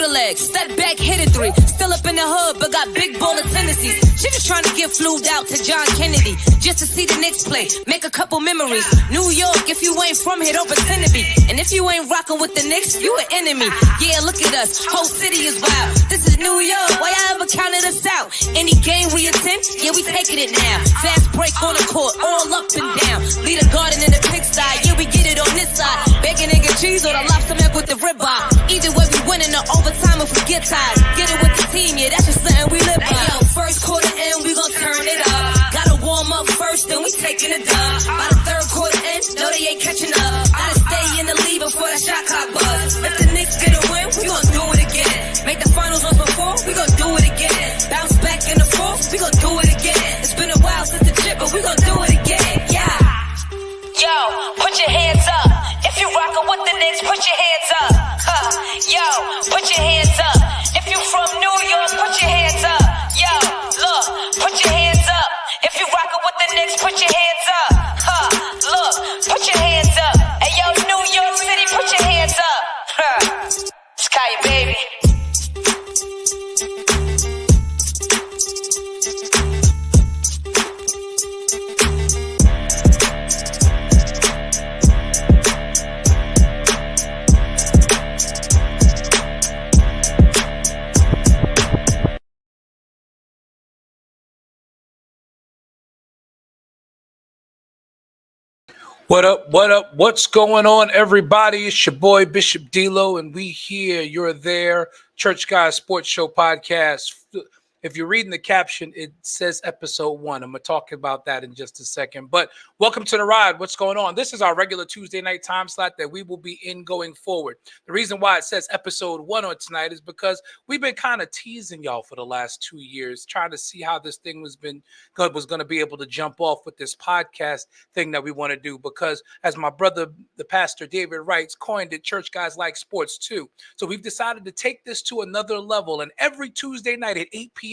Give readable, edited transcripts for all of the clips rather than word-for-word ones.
the leg, step back, hit a three. Still up in the hood, but got big baller tendencies. She just trying to get flued out to John Kennedy just to see the Knicks play, make a couple memories. New York, if you ain't from here, don't pretend to be. And if you ain't rocking with the Knicks, you an enemy. Yeah, look at us, whole city is wild. This is New York, why y'all ever counted us out? Any game we attend, yeah, we taking it now. Fast break on the court, all up and down. Lead a garden in the pigsty, yeah, we get it on this side. Bacon, egg, and cheese, or the lobster milk with the ribeye. Either way, we winning the overtime if we get tired. Get it with the team, yeah, that's just something we live by. Hey, yo, first quarter in, we gon' turn it up. Gotta warm up first, then we taking it dub. By the third quarter in, no, they ain't catching up. Gotta stay in the lead before the shot clock buzz. If the Knicks get a win, we gon' do it again. Make the finals once before, we gon' do it again. Bounce back in the fourth, we gon' do it again. It's been a while since the chip, but we gon' do it again, yeah. Yo, put your hands up. If you rockin' with the Knicks, put your hands up. Yo, put your hands up. If you from New York, put your hands up. Yo, look, put your hands up. If you rockin' with the Knicks, put your hands up. Look, put your hands up. Hey, yo, New York City, put your hands up. Sky, baby. What up? What up? What's going on, everybody? It's your boy Bishop D-Lo, and we here, you're there. Church Guys Sports Show Podcast. If you're reading the caption, it says episode 1. I'm going to talk about that in just a second. But welcome to the ride. What's going on? This is our regular Tuesday night time slot that we will be in going forward. The reason why it says episode 1 on tonight is because we've been kind of teasing y'all for the last 2 years, trying to see how this thing was going to be able to jump off with this podcast thing that we want to do. Because as my brother, the pastor David writes, coined it, church guys like sports too. So we've decided to take this to another level. And every Tuesday night at 8 p.m.,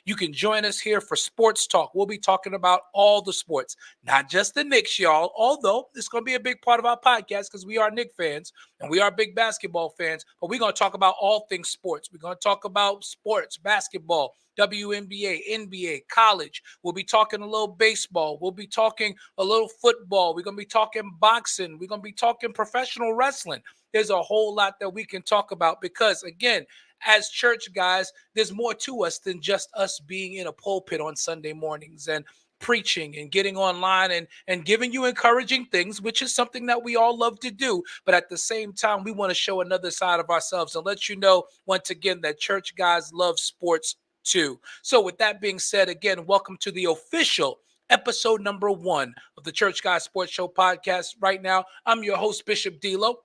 you can join us here for sports talk. We'll be talking about all the sports, not just the Knicks, y'all, although it's going to be a big part of our podcast because we are Knicks fans and we are big basketball fans, but we're going to talk about all things sports. We're going to talk about sports, basketball, WNBA, NBA, college. We'll be talking a little baseball. We'll be talking a little football. We're going to be talking boxing. We're going to be talking professional wrestling. There's a whole lot that we can talk about because, again, as church guys, there's more to us than just us being in a pulpit on Sunday mornings and preaching and getting online and giving you encouraging things, which is something that we all love to do. But at the same time, we want to show another side of ourselves and let you know, once again, that church guys love sports too. So with that being said, again, welcome to the official episode number 1 of the Church Guys Sports Show Podcast. Right now, I'm your host, Bishop D-Lo.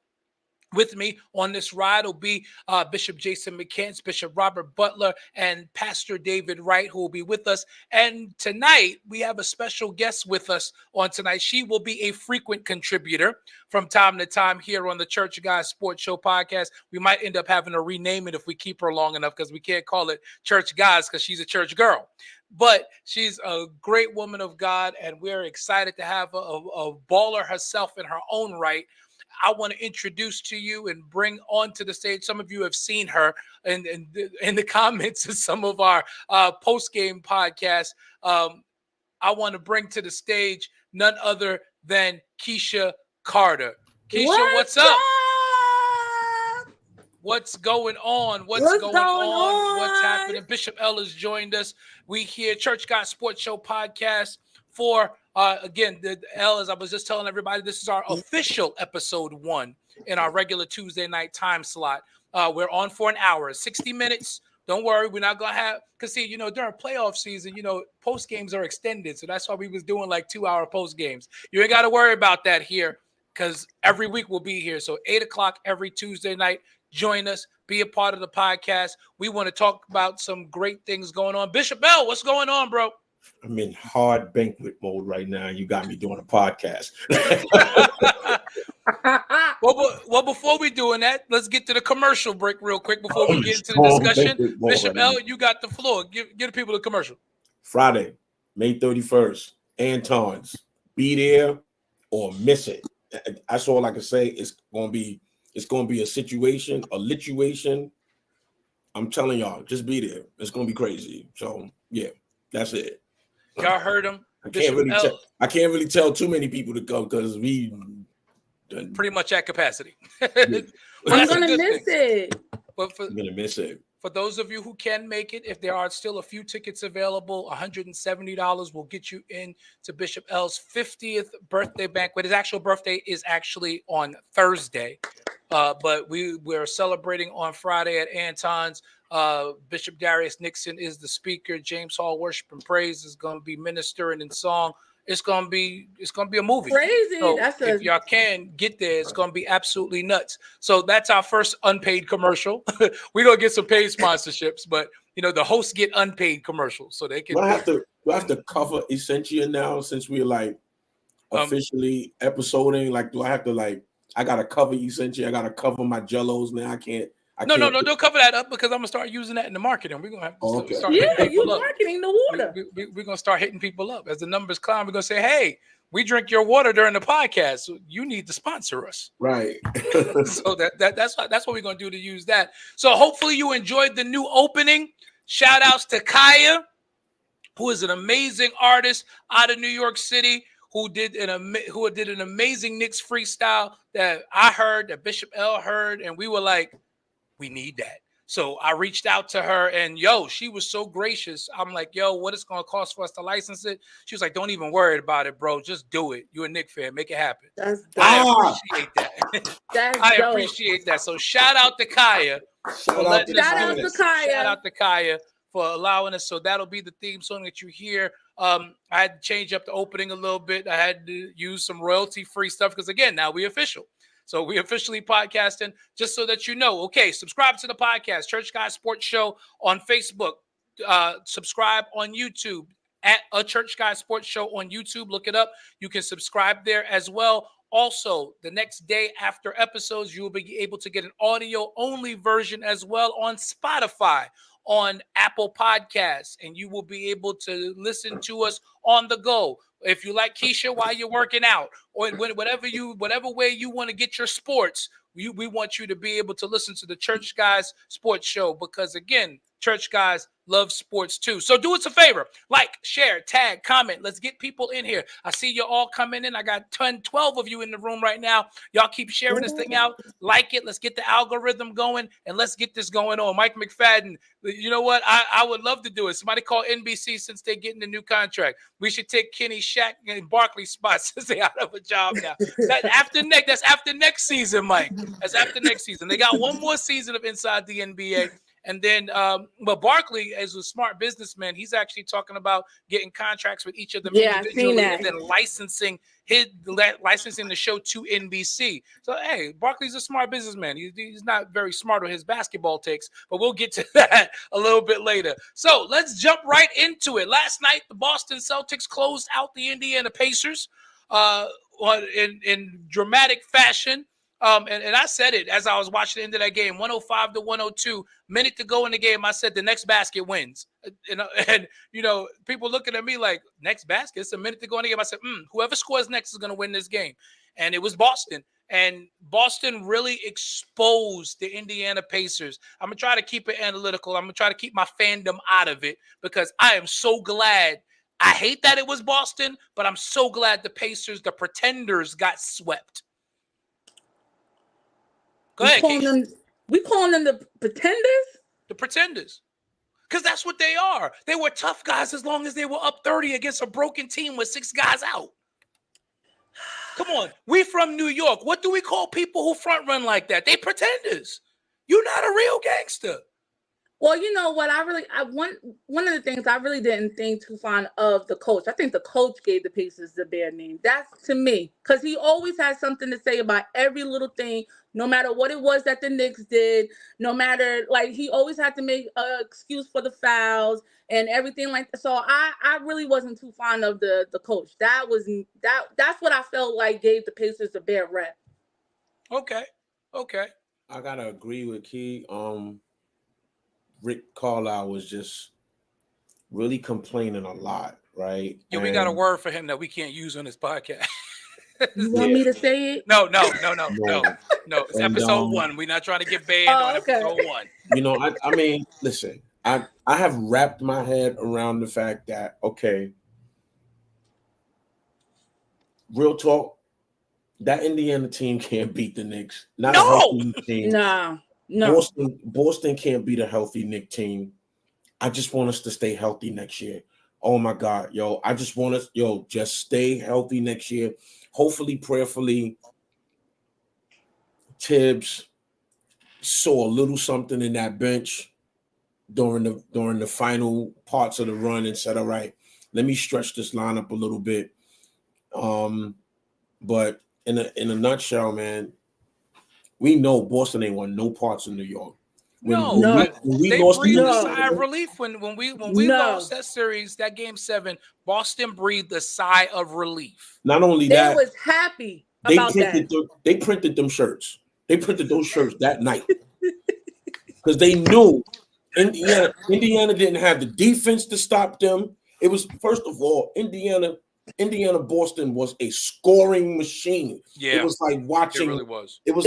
With me on this ride will be Bishop Jason McCants, Bishop Robert Butler, and Pastor David Wright, who will be with us. And tonight, we have a special guest with us on tonight. She will be a frequent contributor from time to time here on the Church Guys Sports Show Podcast. We might end up having to rename it if we keep her long enough because we can't call it Church Guys because she's a church girl. But she's a great woman of God, and we're excited to have a baller herself in her own right. I want to introduce to you and bring onto the stage. Some of you have seen her in the comments of some of our post-game podcasts. I want to bring to the stage none other than Keysha Carter. Keysha, what's up? What's going on? What's going on? What's happening? Bishop L has joined us. We here, Church Guys Sports Show Podcast for again, the L, as I was just telling everybody, this is our official episode 1 in our regular Tuesday night time slot. We're on for an hour, 60 minutes. Don't worry, we're not going to have, because see, during playoff season, post games are extended. So that's why we was doing like 2-hour post games. You ain't got to worry about that here because every week we'll be here. So 8 o'clock every Tuesday night. Join us, be a part of the podcast. We want to talk about some great things going on. Bishop L, what's going on, bro? I'm in hard banquet mode right now. You got me doing a podcast. Well, before we doing that, let's get to the commercial break real quick before we get into the discussion. Bishop L, you got the floor. Give the people the commercial. Friday, May 31st, Anton's. Be there or miss it. That's all I can say. It's gonna be a situation, a lituation I'm telling y'all, just be there. It's gonna be crazy. So yeah, that's it. Y'all heard him. I can't really tell too many people to go because we pretty much at capacity. Yeah. I'm gonna miss it. But I'm gonna miss it. For those of you who can make it, if there are still a few tickets available, $170 will get you in to Bishop L's 50th birthday banquet. His actual birthday is actually on Thursday, but we're celebrating on Friday at Anton's. Bishop Darius Nixon is the speaker. James Hall Worship and Praise is going to be ministering in song. It's gonna be a movie. Crazy. So if y'all can get there, it's gonna be absolutely nuts. So that's our first unpaid commercial. We're gonna get some paid sponsorships, but the hosts get unpaid commercials, so they can. Do I have to cover Essentia now since we're like officially episoding? Like, do I have to I gotta cover Essentia? I gotta cover my Jellos now. I can't. No, don't cover that up because I'm gonna start using that in the marketing. We're gonna have to start hitting people up. Marketing the water. We're gonna start hitting people up as the numbers climb. We're gonna say, "Hey, we drink your water during the podcast. So you need to sponsor us." Right. So that's what we're gonna do to use that. So hopefully you enjoyed the new opening. Shout outs to Kaya, who is an amazing artist out of New York City, who did an amazing Knicks freestyle that I heard, that Bishop L heard, and we were like, we need that. So I reached out to her and she was so gracious. I'm like, what it's going to cost for us to license it? She was like, don't even worry about it, bro. Just do it. You're a Knicks fan. Make it happen. I appreciate that. I appreciate that. So shout out to Kaya. Shout out to Kaya for allowing us. So that'll be the theme song that you hear. I had to change up the opening a little bit. I had to use some royalty-free stuff because, again, now we're official. So we officially podcasting, just so that you know. Okay, subscribe to the podcast, Church Guy Sports Show on Facebook. Subscribe on YouTube at A Church Guy Sports Show on YouTube. Look it up. You can subscribe there as well. Also, the next day after episodes, you will be able to get an audio-only version as well on Spotify, on Apple Podcasts, and you will be able to listen to us on the go. If you like Keysha while you're working out, or whatever way you want to get your sports, we want you to be able to listen to the Church Guys Sports Show because, again, church guys love sports too. So do us a favor. Like, share, tag, comment. Let's get people in here. I see you all coming in. I got 12 of you in the room right now. Y'all keep sharing this thing out. Like it. Let's get the algorithm going, and let's get this going on. Mike McFadden, you know what? I would love to do it. Somebody call NBC since they're getting the new contract. We should take Kenny, Shaq, and Barkley spots since they're out of a job now. That's after next season, Mike. That's after next season. They got one more season of Inside the NBA. And then, but Barkley, as a smart businessman, he's actually talking about getting contracts with each of them individually and then licensing the show to NBC. So, hey, Barkley's a smart businessman. He's not very smart on his basketball takes, but we'll get to that a little bit later. So let's jump right into it. Last night, the Boston Celtics closed out the Indiana Pacers in dramatic fashion. And I said it as I was watching the end of that game, 105-102, minute to go in the game. I said the next basket wins. And people looking at me like, next basket? It's a minute to go in the game. I said, whoever scores next is going to win this game. And it was Boston. And Boston really exposed the Indiana Pacers. I'm going to try to keep it analytical. I'm going to try to keep my fandom out of it because I am so glad. I hate that it was Boston, but I'm so glad the Pacers, the pretenders, got swept. Go ahead, we calling them the pretenders? The pretenders. Because that's what they are. They were tough guys as long as they were up 30 against a broken team with 6 guys out. Come on. We from New York. What do we call people who front run like that? They pretenders. You're not a real gangster. Well, you know what? One of the things I really didn't think too fond of the coach. I think the coach gave the Pacers the bad name. That's to me, because he always has something to say about every little thing, no matter what it was that the Knicks did, no matter he always had to make an excuse for the fouls and everything like that. So I really wasn't too fond of the coach. That's what I felt like gave the Pacers a bad rep. Okay. I gotta agree with Key. Rick Carlisle was just really complaining a lot, right? Yeah, we got a word for him that we can't use on this podcast. You want me to say it? No. It's And, episode 1. We're not trying to get banned on episode 1. You know, I mean, listen, I have wrapped my head around the fact that, okay, real talk, that Indiana team can't beat the Knicks. Not a healthy team. No. Boston can't beat a healthy Knicks team. I just want us to stay healthy next year. Oh my God, yo! I just want us, just stay healthy next year. Hopefully, prayerfully, Tibbs saw a little something in that bench during the final parts of the run and said, "All right, let me stretch this lineup a little bit." But in a nutshell, man, we know Boston ain't won no parts in New York. They breathed a sigh of relief when we lost that series, that game 7. Boston breathed a sigh of relief. Not only that, they was happy about that. They printed them shirts. They printed those shirts that night because they knew Indiana didn't have the defense to stop them. It was, first of all, Indiana Boston was a scoring machine. Yeah, it was like watching. It really was. It was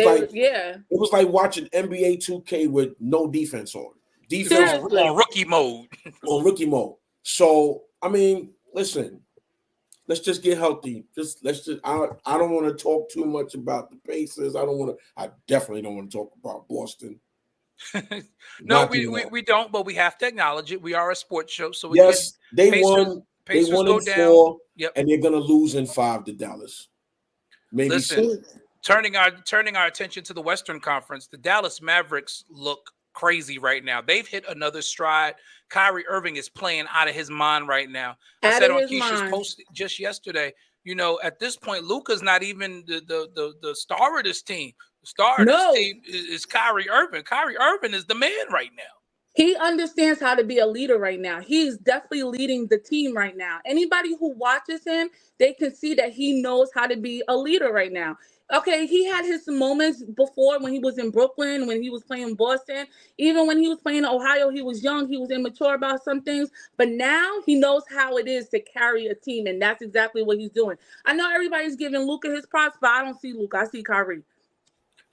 like watching NBA 2K with no defense on. Defense on rookie mode. On rookie mode. So I mean, listen, let's just get healthy. I don't want to talk too much about the Pacers. I definitely don't want to talk about Boston. No, we don't, but we have to acknowledge it. We are a sports show, so they won. They won in 4, and they're gonna lose in 5 to Dallas. Maybe. Listen, turning our attention to the Western Conference, the Dallas Mavericks look crazy right now. They've hit another stride. Kyrie Irving is playing out of his mind right now. I said on Keysha's post just yesterday, at this point, Luka's not even the star of this team. The star of this team is Kyrie Irving. Kyrie Irving is the man right now. He understands how to be a leader right now. He's definitely leading the team right now. Anybody who watches him, they can see that he knows how to be a leader right now. Okay, he had his moments before when he was in Brooklyn, when he was playing Boston. Even when he was playing Ohio, he was young. He was immature about some things. But now he knows how it is to carry a team, and that's exactly what he's doing. I know everybody's giving Luka his props, but I don't see Luka. I see Kyrie.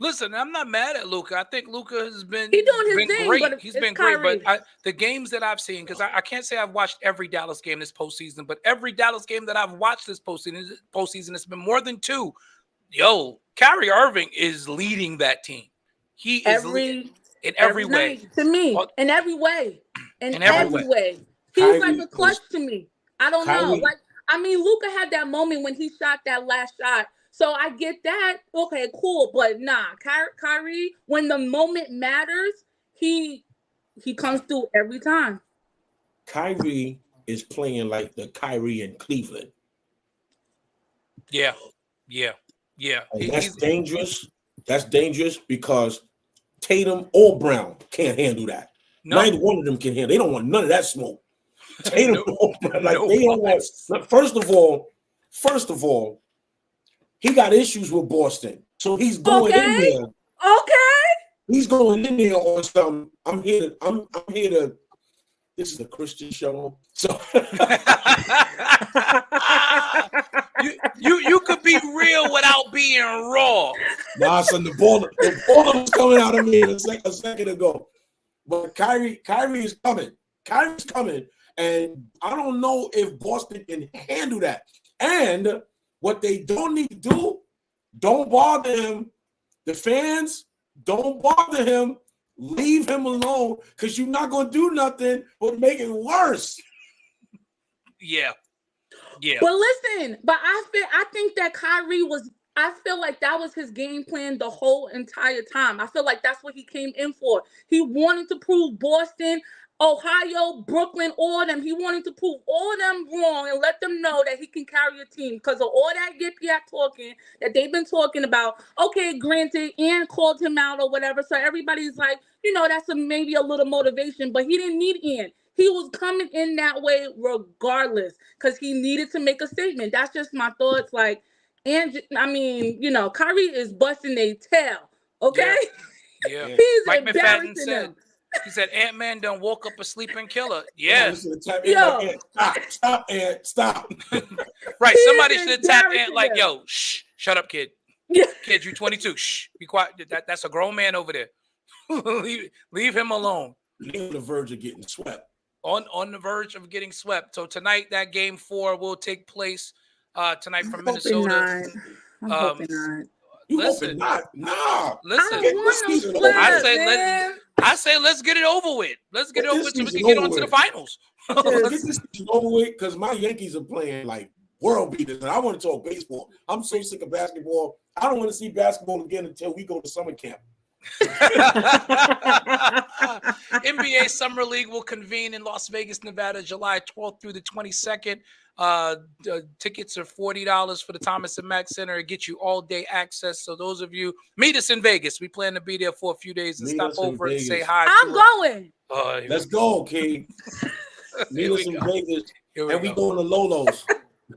Listen, I'm not mad at Luka. I think Luka has been great. But he's been great. But the games that I've seen, because I can't say I've watched every Dallas game this postseason, but every Dallas game that I've watched this postseason, it's been more than 2. Kyrie Irving is leading that team. He is leading in every way. To me, in every way. In every way. He's like a clutch to me. I don't know. Luka had that moment when he shot that last shot. So I get that. Okay, cool. But nah, Kyrie, when the moment matters, he comes through every time. Kyrie is playing like the Kyrie in Cleveland. Yeah. And that's dangerous. That's dangerous because Tatum or Brown can't handle that. No. Neither one of them can handle. They don't want none of that smoke. Tatum or Brown, they don't want. First of all, he got issues with Boston, so he's going in there. Okay. He's going in there on some. I'm here to. This is a Christian show, so you could be real without being raw. Nah, son, the ball was coming out of me a second ago. But Kyrie is coming. Kyrie's coming, and I don't know if Boston can handle that. And what they don't need to do, don't bother him. The fans, don't bother him. Leave him alone because you're not going to do nothing but make it worse. Yeah. Well, listen, but I think that Kyrie I feel like that was his game plan the whole entire time. I feel like that's what he came in for. He wanted to prove Boston, Ohio, Brooklyn, all of them. He wanted to prove all of them wrong and let them know that he can carry a team because of all that yip-yap talking that they've been talking about. Okay, granted, Ian called him out or whatever, so everybody's like, that's maybe a little motivation, but he didn't need Ian. He was coming in that way regardless because he needed to make a statement. That's just my thoughts. Kyrie is busting their tail, okay? Yeah. He's Mike embarrassing them. He said Ant-Man done woke up a sleeping killer. Yeah. Stop, Ant, stop. Right. Somebody should have tapped Ant like, yo, shh, shut up, kid. Yeah. Kid, you 22. Shh, be quiet. That's a grown man over there. leave him alone. He's on the verge of getting swept. On the verge of getting swept. So tonight, that game 4 will take place tonight from Minnesota. I'm hoping not. You hoping not? Nah. Listen, I say let's get it over with. Let's get it over with so we can get on to the finals. Get this season over with because my Yankees are playing like world beaters, and I want to talk baseball. I'm so sick of basketball. I don't want to see basketball again until we go to summer camp. NBA Summer League will convene in Las Vegas, Nevada, July 12th through the 22nd. Tickets are $40 for the Thomas and Mack Center. It gets you all day access. So those of you, meet us in Vegas. We plan to be there for a few days and stop over and say hi. I'm going. Let's go, Key. Meet us in Vegas, and we going to Lolo's.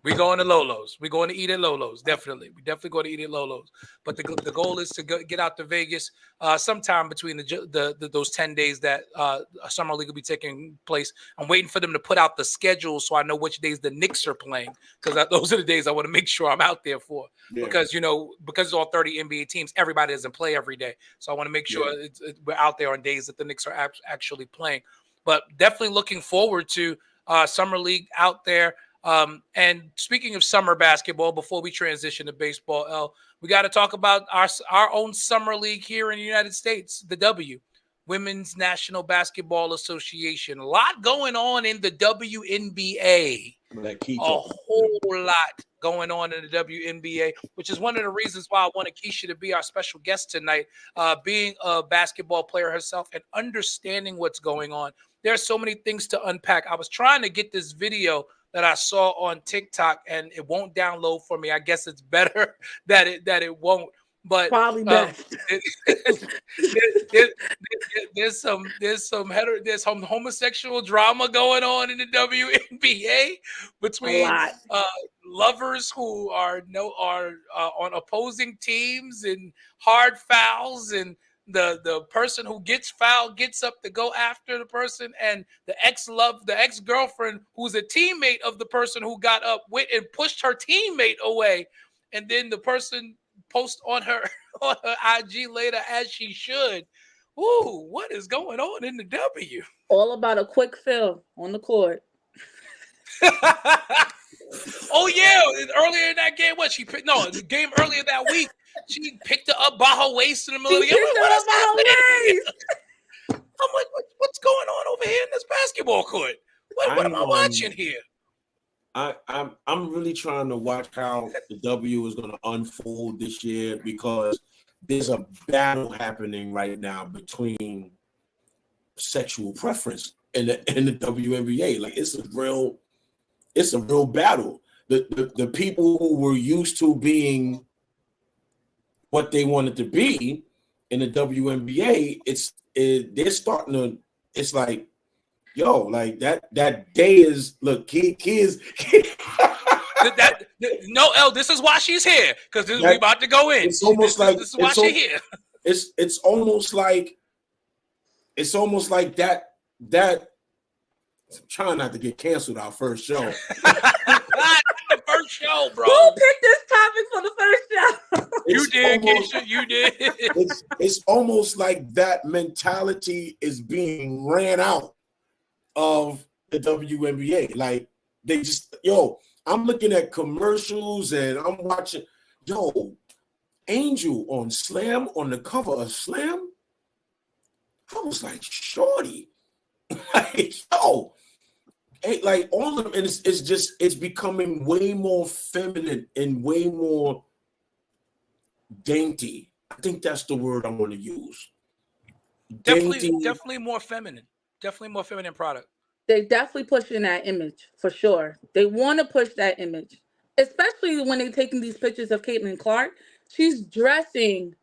We going to Lolo's. We're going to eat at Lolo's. Definitely. We definitely going to eat at Lolo's. But the goal is to get out to Vegas sometime between those 10 days that Summer League will be taking place. I'm waiting for them to put out the schedule so I know which days the Knicks are playing, because those are the days I want to make sure I'm out there for. Yeah. Because it's all 30 NBA teams, everybody doesn't play every day. So I want to make sure we're out there on days that the Knicks are actually playing. But definitely looking forward to Summer League out there. And speaking of summer basketball, before we transition to baseball, we got to talk about our own summer league here in the United States, the Women's National Basketball Association. A lot going on in the WNBA. A whole lot going on in the WNBA, which is one of the reasons why I wanted Keysha to be our special guest tonight, being a basketball player herself and understanding what's going on. There are so many things to unpack. I was trying to get this video that I saw on TikTok, and it won't download for me. I guess it's better that it won't. But probably best. There's some homosexual drama going on in the WNBA between lovers who are on opposing teams and hard fouls, and the person who gets fouled gets up to go after the person, and the ex-girlfriend who's a teammate of the person who got up went and pushed her teammate away, and then the person post on her IG later, as she should. Ooh, what is going on in the W? All about a quick fill on the court. Oh yeah, earlier in that game, the game earlier that week, she picked her up by her waist in the middle of the game. I'm like, what's going on over here in this basketball court? What am I watching here? I'm really trying to watch how the W is going to unfold this year, because there's a battle happening right now between sexual preference in the WNBA. Like it's a real battle. The people who were used to being what they wanted to be in the WNBA, they're starting to. It's like, yo, like that day is kids. This is why she's here, because we about to go in. It's almost like this is why she's here. It's almost like that. I'm trying not to get canceled our first show. The first show, bro. Who picked this topic for the first show? You did, Keysha. You did. It's almost like that mentality is being ran out of the WNBA. Like they just, I'm looking at commercials and I'm watching, Angel on Slam, on the cover of Slam. I was like, shorty. Like, like all of them, and it's becoming way more feminine and way more dainty. I think that's the word I want to use. Definitely more feminine. Definitely more feminine product. They definitely pushing that image for sure. They want to push that image, especially when they're taking these pictures of Caitlin Clark. She's dressing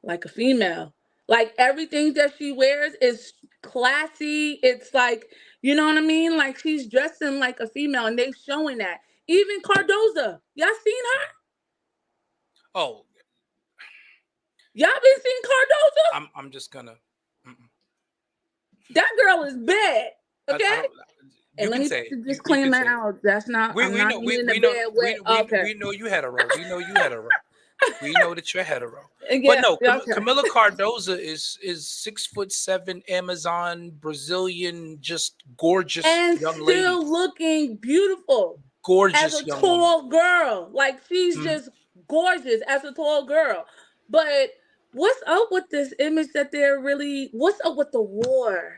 like a female. Like everything that she wears is classy. It's like, you know what I mean? Like she's dressing like a female, and they're showing that. Even Cardoza, y'all seen her? Oh, y'all been seeing Cardoza? I'm just gonna. That girl is bad. Okay. And let me just claim that out. That's not. I'm not in a bad way. Okay. We know you hetero. We know you hetero. We know that you're hetero. Yeah, But no, okay. Camila Cardoza is 6'7" Amazon Brazilian, just gorgeous and young lady. still looking beautiful. Gorgeous as a young tall woman. girl. Like she's just gorgeous as a tall girl. But what's up with this image that they're really? What's up with the war?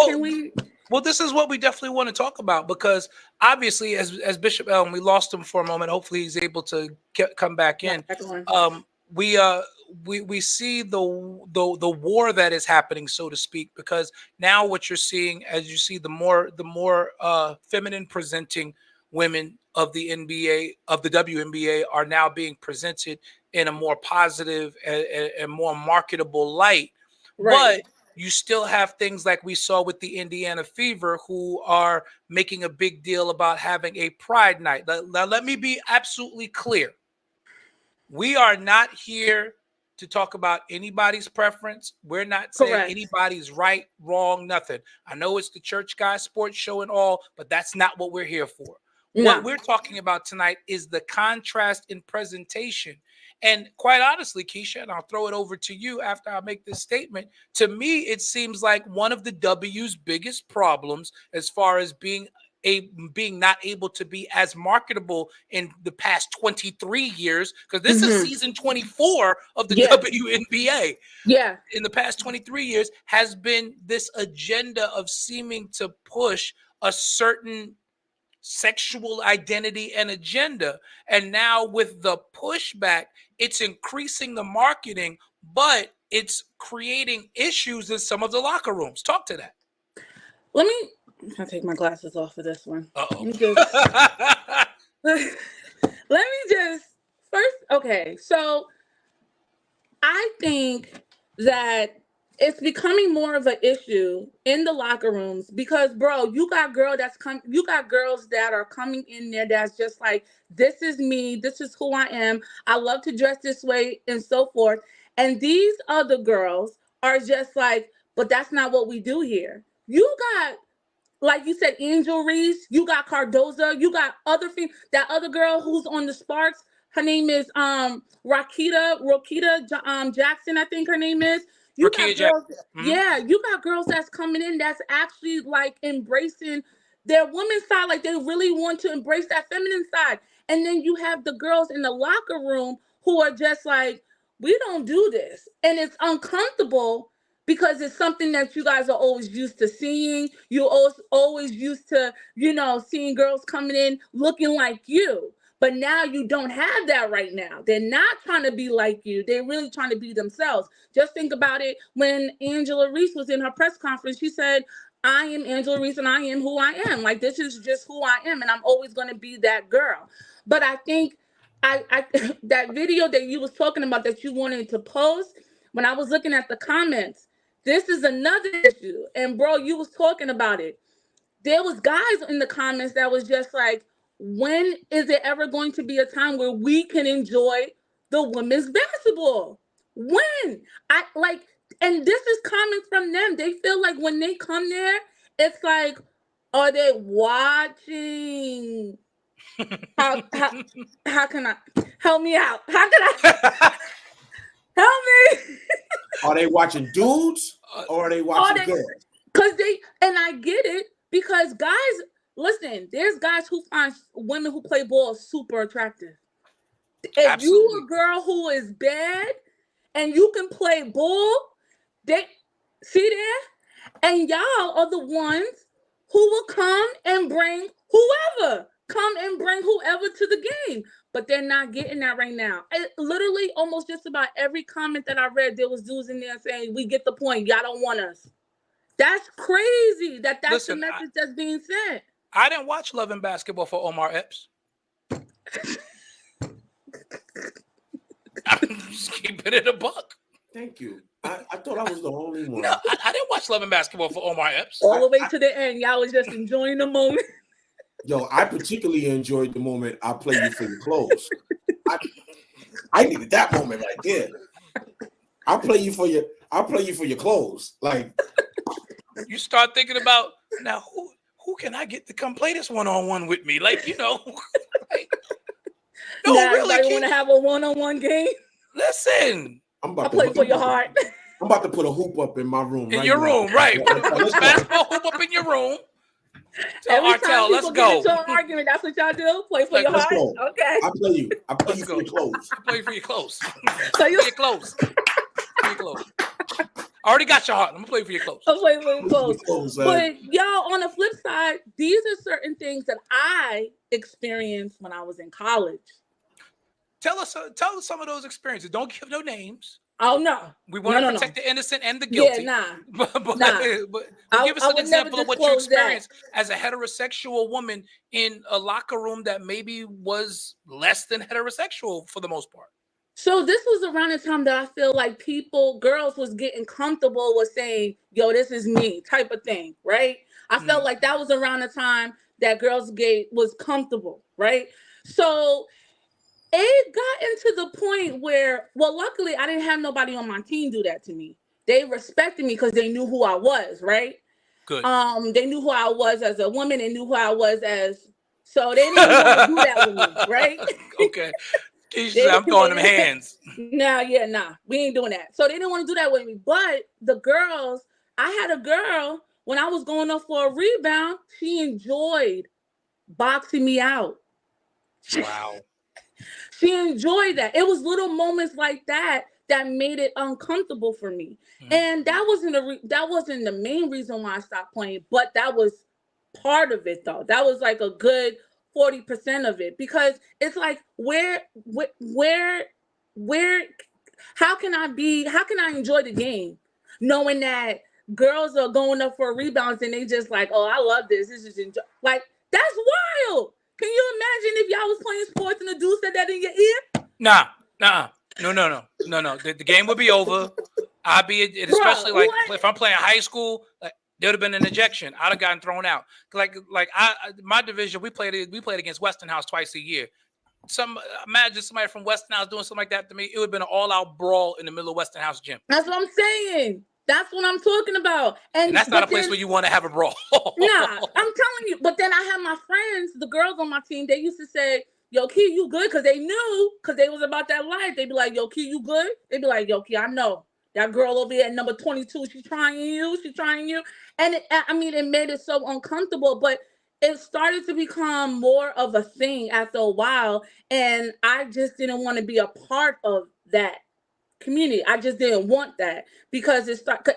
Can we? Well, this is what we definitely want to talk about because obviously, as Bishop Elm, we lost him for a moment. Hopefully, he's able to come back in. We see the war that is happening, so to speak, because now what you're seeing, as you see, the more feminine presenting women of the NBA, of the WNBA, are now being presented in a more positive and more marketable light. Right. But you still have things like we saw with the Indiana Fever, who are making a big deal about having a Pride Night. Now, let me be absolutely clear. We are not here to talk about anybody's preference. We're not saying anybody's right, wrong, nothing. I know it's the Church Guy Sports Show and all, but that's not what we're here for. No. What we're talking about tonight is the contrast in presentation. And quite honestly, Keysha, and I'll throw it over to you after I make this statement, to me, it seems like one of the W's biggest problems as far as being not able to be as marketable in the past 23 years, because this is season 24 of the WNBA. Yeah. In the past 23 years has been this agenda of seeming to push a certain sexual identity and agenda. And now with the pushback, it's increasing the marketing, but it's creating issues in some of the locker rooms. Talk to that. I'll take my glasses off for this one. Uh-oh. Let me just first, okay. So I think that it's becoming more of an issue in the locker rooms because, bro, you got girls that are coming in there that's just like, this is me, this is who I am, I love to dress this way and so forth. And these other girls are just like, but that's not what we do here. You got, like you said, Angel Reese, you got Cardoza, you got that other girl who's on the Sparks. Her name is Rokita Jackson, I think her name is. You got girls, you got girls that's coming in that's actually like embracing their women's side, like they really want to embrace that feminine side. And then you have the girls in the locker room who are just like, we don't do this. And it's uncomfortable because it's something that you guys are always used to seeing. You're always used to, seeing girls coming in looking like you. But now you don't have that right now. They're not trying to be like you. They're really trying to be themselves. Just think about it. When Angela Reese was in her press conference, she said, I am Angela Reese and I am who I am. Like, this is just who I am. And I'm always going to be that girl. But I think that video that you was talking about that you wanted to post, when I was looking at the comments, this is another issue. And bro, you was talking about it. There was guys in the comments that was just like, when is there ever going to be a time where we can enjoy the women's basketball? When? And this is coming from them. They feel like when they come there, it's like, are they watching? How can I help me out? How can I help me? Are they watching dudes or are they watching girls? And I get it because guys. Listen, there's guys who find women who play ball super attractive. If Absolutely. You a girl who is bad and you can play ball, they see there, and y'all are the ones who will come and bring whoever to the game. But they're not getting that right now. Literally, almost just about every comment that I read, there was dudes in there saying, "We get the point. Y'all don't want us." That's crazy. That's the message that's being sent. I didn't watch Love and Basketball for Omar Epps. I'm just keeping it a buck. Thank you. I thought I was the only one. No, I didn't watch Love and Basketball for Omar Epps. All the way to the end. Y'all was just enjoying the moment. Yo, I particularly enjoyed the moment I play you for your clothes. I needed that moment right there. I'll play you for your clothes. Like, you start thinking about now who can I get to come play this one-on-one with me? Like, like, no, now really, you want to have a one-on-one game? Listen, I'll play for your heart. I'm about to put a hoop up in my room. In your room, right? Put a basketball hoop up in your room. Tell Artel, let's go. Into an argument, that's what y'all do? Play for your heart? Go. Okay. I play you. I play you for your clothes. I play for your clothes. So your clothes. For your clothes. I already got your heart. I'm going to play for your clothes. I'll play for your clothes. But y'all, on the flip side, these are certain things that I experienced when I was in college. Tell us some of those experiences. Don't give no names. Oh, no. We want to protect the innocent and the guilty. Yeah, But give us an example of what you experienced as a heterosexual woman in a locker room that maybe was less than heterosexual for the most part. So this was around the time that I feel like girls was getting comfortable with saying, yo, this is me type of thing, right? I felt like that was around the time that girls was comfortable, right? So it got into the point where, well, luckily I didn't have nobody on my team do that to me. They respected me because they knew who I was, right? Good. They knew who I was as a woman. They knew who I was so they didn't want to do that with me, right? Okay. I'm throwing them hands. Nah. We ain't doing that. So they didn't want to do that with me. But the girls, I had a girl, when I was going up for a rebound, she enjoyed boxing me out. Wow. She enjoyed that. It was little moments like that made it uncomfortable for me. Mm-hmm. And that wasn't the main reason why I stopped playing, but that was part of it though. That was like a good 40% of it, because it's like where how can I enjoy the game knowing that girls are going up for rebounds and they just like, oh, I love this. This is like, that's wild. Can you imagine if y'all was playing sports and the dude said that in your ear? Nah. No. The game would be over. I'd be, especially like if I'm playing high school, like there would have been an ejection. I'd have gotten thrown out. Like my division, we played against Westinghouse twice a year. Imagine somebody from Westinghouse doing something like that to me. It would have been an all-out brawl in the middle of Westinghouse gym. That's what I'm saying. That's what I'm talking about. And that's not a place where you want to have a brawl. Nah, I'm telling you. But then I had my friends, the girls on my team, they used to say, yo, Key, you good? Because they knew, because they was about that life. They'd be like, yo, Key, you good? They'd be like, yo, Key, I know. That girl over here at number 22, she's trying you. And it made it so uncomfortable. But it started to become more of a thing after a while. And I just didn't want to be a part of that community. I just didn't want that because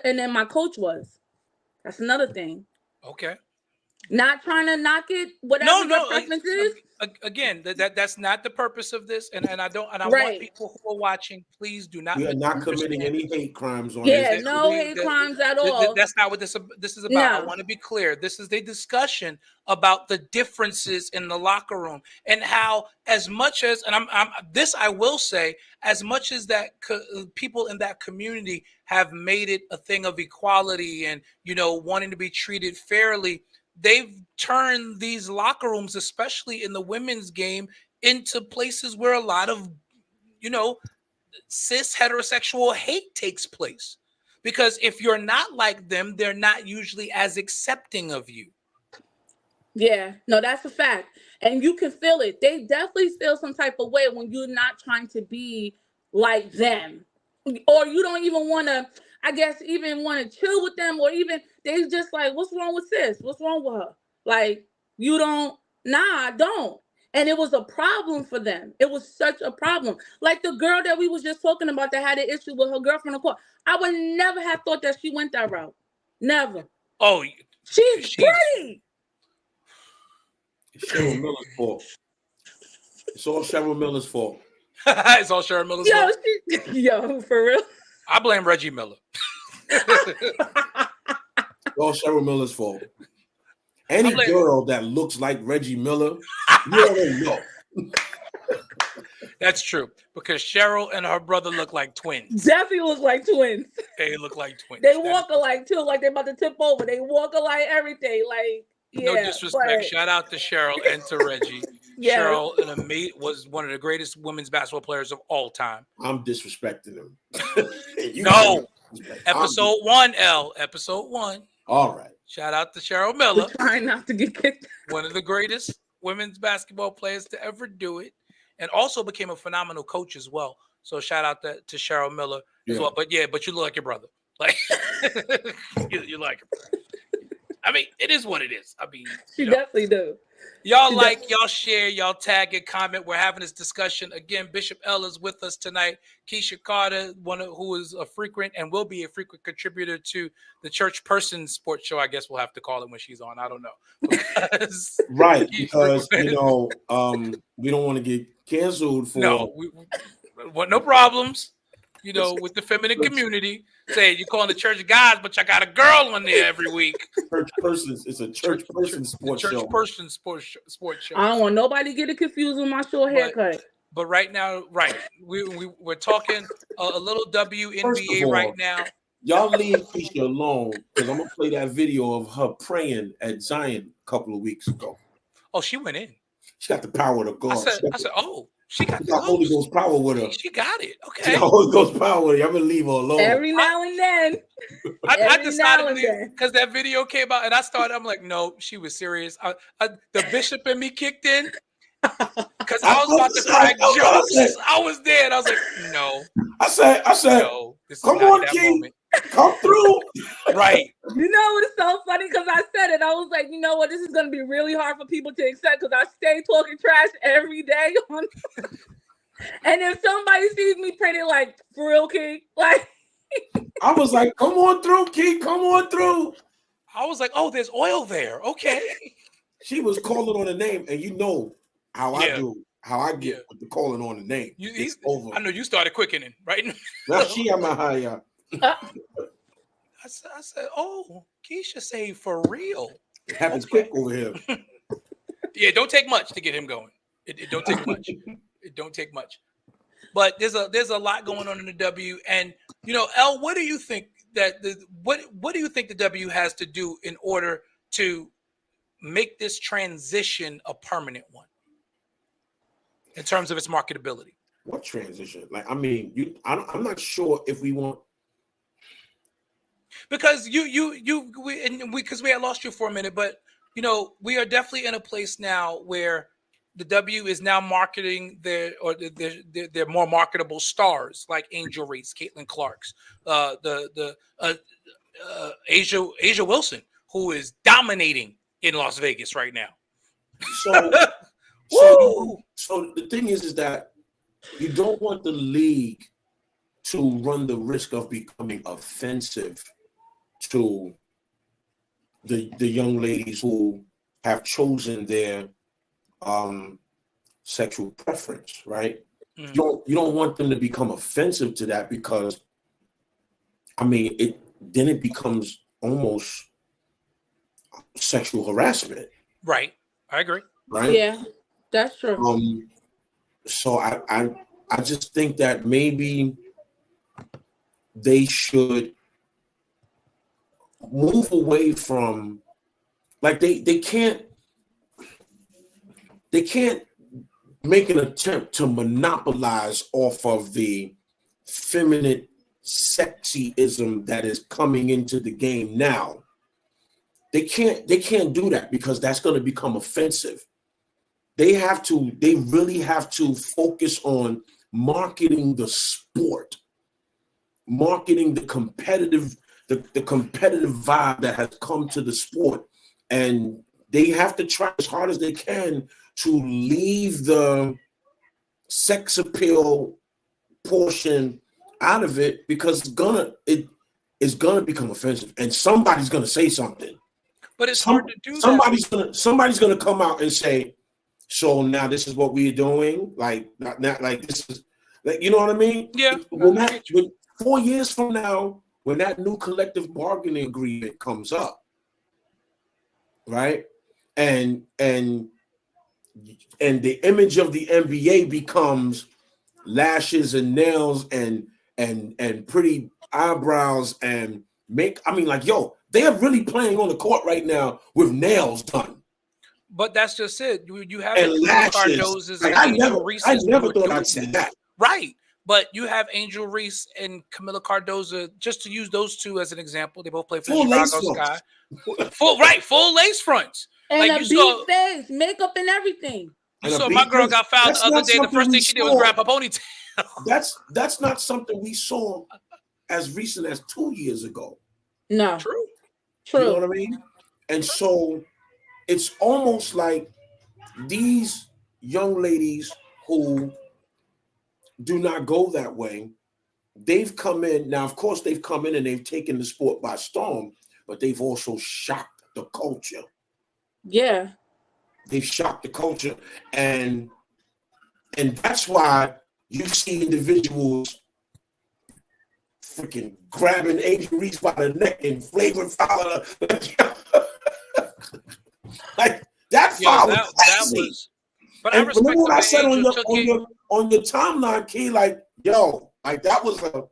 and then my coach was. That's another thing. Okay. Not trying to knock it, whatever your preference is. Again, that's not the purpose of this, and I want people who are watching, please do not. We are not committing any hate crimes on this. No hate crimes at all. That's not what this is about. No. I want to be clear. This is the discussion about the differences in the locker room and how, as much as, and I will say, as much as that people in that community have made it a thing of equality and wanting to be treated fairly, they've turned these locker rooms, especially in the women's game, into places where a lot of, cis heterosexual hate takes place. Because if you're not like them, they're not usually as accepting of you. Yeah, no, that's a fact. And you can feel it. They definitely feel some type of way when you're not trying to be like them. Or you don't even want to, I guess, even want to chill with them, or even they just like, what's wrong with sis? What's wrong with her? Like, you don't, I don't. And it was a problem for them. It was such a problem. Like the girl that we was just talking about that had an issue with her girlfriend in court. I would never have thought that she went that route. Never. Oh, she's pretty. It's Cheryl Miller's fault. It's all Cheryl Miller's fault. It's all Cheryl Miller's fault. Yo, for real. I blame Reggie Miller. It's all Cheryl Miller's fault. Any girl that looks like Reggie Miller, you already know. That's true, because Cheryl and her brother look like twins. Definitely look like twins. They look like twins. They walk alike too, like they're about to tip over. They walk alike, everything. Like, no disrespect. Shout out to Cheryl and to Reggie. Yes. Cheryl was one of the greatest women's basketball players of all time. I'm disrespecting them. No. Episode 1, L. Episode 1. All right. Shout out to Cheryl Miller. Trying not to get kicked. One of the greatest women's basketball players to ever do it, and also became a phenomenal coach as well. So shout out to Cheryl Miller as well. But you look like your brother. Like you like him. I mean, it is what it is. I mean, she definitely do. Y'all y'all share, y'all tag and comment. We're having this discussion again. Bishop L is with us tonight. Keysha Carter, who is a frequent and will be a frequent contributor to the Church Person Sports Show. I guess we'll have to call it when she's on. I don't know. Right, because we don't want to get canceled for no problems. With the feminine community, say you're calling the church guys, but I got a girl on there every week. Church persons, it's a church person sports show. Church person sports show. I don't want nobody to get it confused with my short haircut. But right now, we're talking a little WNBA right now. Y'all leave Keysha alone because I'm gonna play that video of her praying at Zion a couple of weeks ago. Oh, she went in. She got the power of God. I said, oh. She got the Holy Ghost power with her. She got it. Okay. She got Holy Ghost power with her. I'm gonna leave her alone. Every now and then. I decided because that video came out and I'm like, no, she was serious. The bishop in me kicked in because I was about to crack jokes. I was there and I was like, no. I said, no, come on, King. Come through. Right. It's so funny because I said it. I was like, you know what? This is going to be really hard for people to accept because I stay talking trash every day. And if somebody sees me pray, they're like, for real, King? Like, I was like, come on through, King. Come on through. I was like, oh, there's oil there. Okay. She was calling on the name, and how I do. How I get with the calling on the name. It's over. I know you started quickening, right? Now she at my high. I said, oh, Keysha say for real. It happens quick over here. Yeah, it don't take much to get him going. It don't take much. It don't take much. But there's a lot going on in the W. And L, what do you think that what do you think the W has to do in order to make this transition a permanent one in terms of its marketability? What transition? Like, I mean, I'm not sure if we want. Because because we had lost you for a minute, but we are definitely in a place now where the W is now marketing their more marketable stars like Angel Reese, Caitlin Clark's, Asia Wilson, who is dominating in Las Vegas right now. So the thing is that you don't want the league to run the risk of becoming offensive to the young ladies who have chosen their sexual preference, right? Mm-hmm. You don't want them to become offensive to that because, I mean, it becomes almost sexual harassment. Right. I agree. Right? Yeah, that's true. So I just think that maybe they should move away from, like, they can't make an attempt to monopolize off of the feminine sexyism that is coming into the game now. They can't do that because that's going to become offensive. They really have to focus on marketing the sport, marketing the competitive vibe that has come to the sport. And they have to try as hard as they can to leave the sex appeal portion out of it because it's gonna become offensive, and somebody's gonna say something. But it's hard to do. Somebody's gonna come out and say, "So now this is what we're doing." Like not like this is, like, you know what I mean? Yeah. When 4 years from now, when that new collective bargaining agreement comes up, right, and the image of the NBA becomes lashes and nails and pretty eyebrows and they are really playing on the court right now with nails done. But that's just it. You have and lashes. noses like, and I never thought I'd say that. Right. But you have Angel Reese and Camila Cardoza, just to use those two as an example. They both play for Full the lace Chicago fronts. Sky. Full lace fronts. And like a beat face, makeup and everything. You saw my girl got fouled the other day. The first thing she did was grab her ponytail. That's not something we saw as recent as 2 years ago. No. True. You know what I mean? And so it's almost like these young ladies who do not go that way, they've come in. Now, of course, they've come in and they've taken the sport by storm, but they've also shocked the culture. Yeah. They've shocked the culture. And that's why you see individuals freaking grabbing Angel Reese by the neck and flagrant foul. Like that foul was crazy. But I respect remember what I said on your timeline, Key, like, yo, like that was a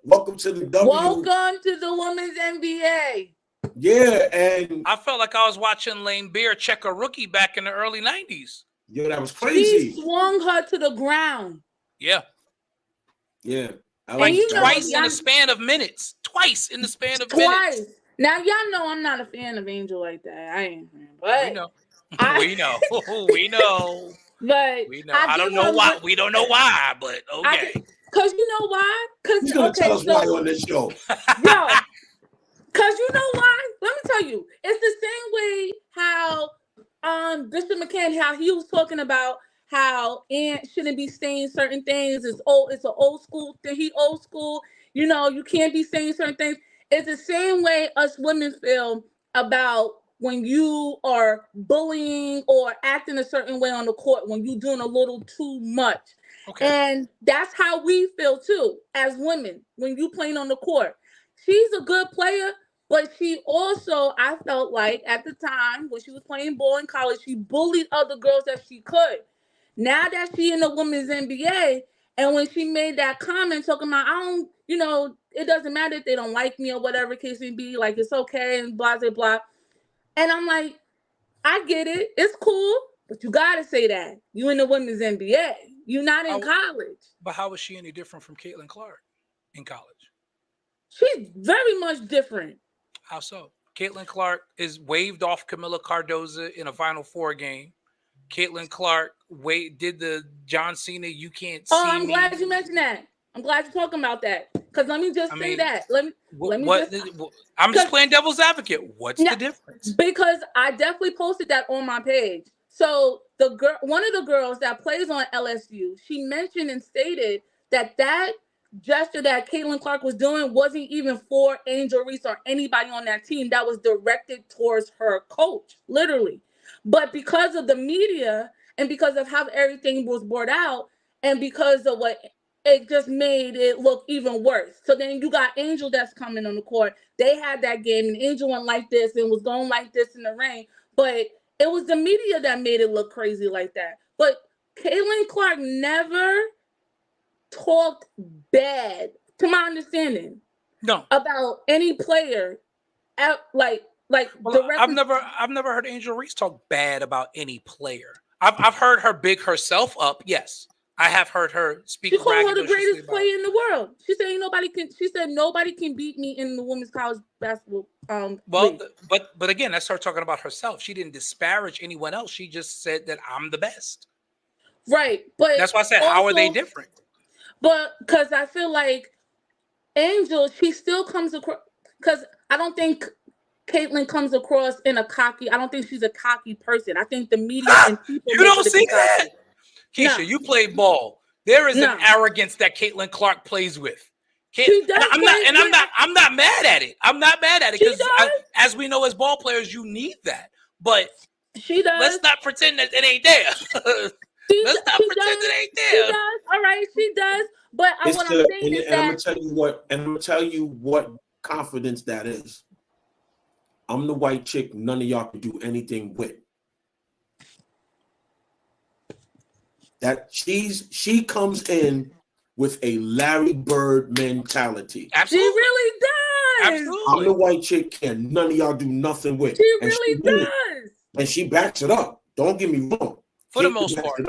welcome to the Welcome to the women's NBA. Yeah, and I felt like I was watching Lane Beer check a rookie back in the early 90s. Yo, that was crazy. He swung her to the ground. Yeah. Yeah. Like twice in the span of minutes. Twice in the span of minutes. Now y'all know I'm not a fan of Angel like that. I ain't, but we know. We know. We know. But we know. I don't know why. We don't know why, but okay. Cause you know why? Cause you're gonna tell us why on this show. Yo, cause you know why? Let me tell you. It's the same way how Bishop McCann, how he was talking about how Ant shouldn't be saying certain things. It's an old school thing. He old school. You know, you can't be saying certain things. It's the same way us women feel about when you are bullying or acting a certain way on the court, when you're doing a little too much. Okay. And that's how we feel too, as women, when you playing on the court. She's a good player, but she also, I felt like at the time when she was playing ball in college, she bullied other girls that she could. Now that she in the women's NBA, and when she made that comment talking about, I don't, you know, it doesn't matter if they don't like me or whatever case may be, like it's okay and blah, blah, blah. And I'm like, I get it. It's cool, but you got to say that. You in the women's NBA. You're not in college. But how is she any different from Caitlin Clark in college? She's very much different. How so? Caitlin Clark is waved off Camila Cardoza in a Final Four game. Caitlin Clark did the John Cena, you can't see me. I'm glad you mentioned that. I'm glad you're talking about that. Because let me just say that. I'm just playing devil's advocate. What's the difference? Because I definitely posted that on my page. So one of the girls that plays on LSU, she mentioned and stated that gesture that Caitlin Clark was doing wasn't even for Angel Reese or anybody on that team. That was directed towards her coach, literally. But because of the media and because of how everything was brought out and because of what it just made it look even worse. So then you got Angel that's coming on the court. They had that game and Angel went like this and was going like this in the rain. But it was the media that made it look crazy like that. But Caitlin Clark never talked bad, to my understanding, about any player. I've never heard Angel Reese talk bad about any player. I've heard her big herself up. Yes, I have heard her speak. She called her the greatest player in the world. She said nobody can beat me in the women's college basketball. League. But again, that's her talking about herself. She didn't disparage anyone else. She just said that I'm the best. Right, but that's why I said, also, how are they different? But because I feel like Angel, she still comes across. Because I don't think Caitlin comes across in a cocky. I don't think she's a cocky person. I think the media and people. You don't see that, Keysha. You play ball. There is an arrogance that Caitlin Clark plays with. She does. I'm not mad at it. I'm not mad at it because, as we know, as ball players, you need that. But she does. Let's not pretend that it ain't there. Let's not pretend it ain't there. She does. All right, she does. But what I'm saying is that I'm gonna tell you what confidence that is. I'm the white chick none of y'all can do anything with. That she comes in with a Larry Bird mentality. Absolutely. She really does. Absolutely. I'm the white chick can none of y'all do nothing with. She really does. And she backs it up. Don't get me wrong. For the most part.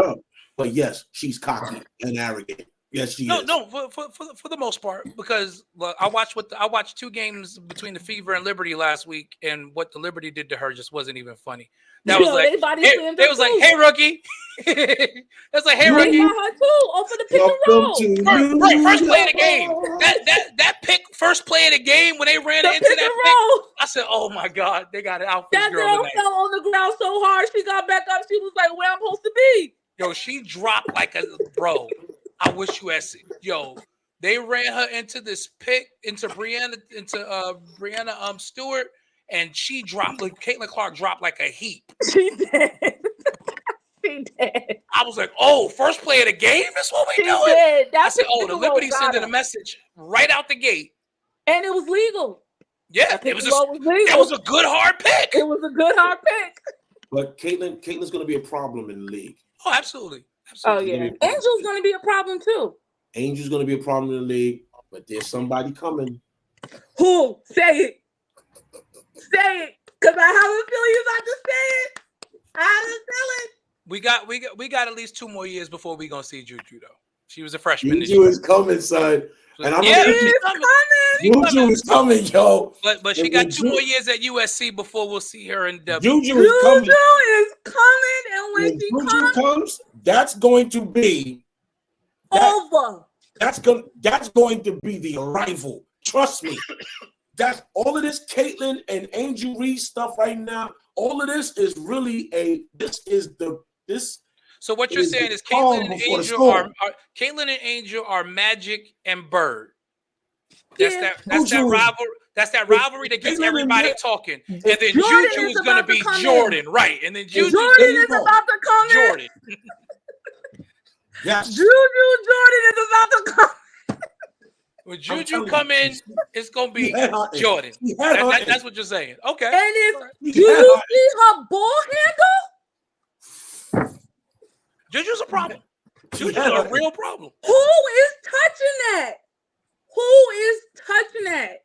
But yes, she's cocky and arrogant. Yes, she is. No, for the most part, because look, I watched 2 games between the Fever and Liberty last week, and what the Liberty did to her just wasn't even funny. That was like, they was like, "Hey, rookie." That's like, "Hey, rookie." They got her too. Oh, for the pick and roll. Right, first play of the game. That pick, first play of the game when they ran into that pick. I said, "Oh my God, they got it out for this girl tonight." That girl fell on the ground so hard, she got back up. She was like, "Where I'm supposed to be?" Yo, she dropped like a bro. I wish you had seen. Yo, they ran her into this pick into Brianna Stewart, and she dropped. Like Caitlin Clark dropped like a heap. She did. She did. I was like, "Oh, first play of the game. That's what we doing." I said, "Oh, the Liberty sending a message right out the gate, and it was legal." Yeah, it was a good hard pick. It was a good hard pick. But Caitlin's going to be a problem in the league. Oh, absolutely. Oh yeah, Angel's going to be a problem too. Angel's going to be a problem in the league, but there's somebody coming. Who? Say it. Say it, because I have a feeling you're about to say it. I have a feeling. We got at least 2 more years before we're gonna see Juju though. She was a freshman. Juju is coming, son. And she's coming. Juju is coming, yo. But she got 2 more years at USC before we'll see her in W. Juju is coming. And when she Juju comes, that's going to be over. That's going to be the arrival. Trust me. That's all of this Caitlin and Angel Reese stuff right now. All of this is really this. So what you're saying is Caitlin and Angel are Magic and Bird. That's that rivalry that gets everybody talking. And then Juju is going to be Jordan, right? And then Juju is about to come in. Jordan. Yes. Jordan is about to come. When Juju come in, it's gonna be Jordan. That's what you're saying. Okay. And if Juju see her ball handle, Juju's a problem. Juju's a real problem. Who is touching that? Who is touching that?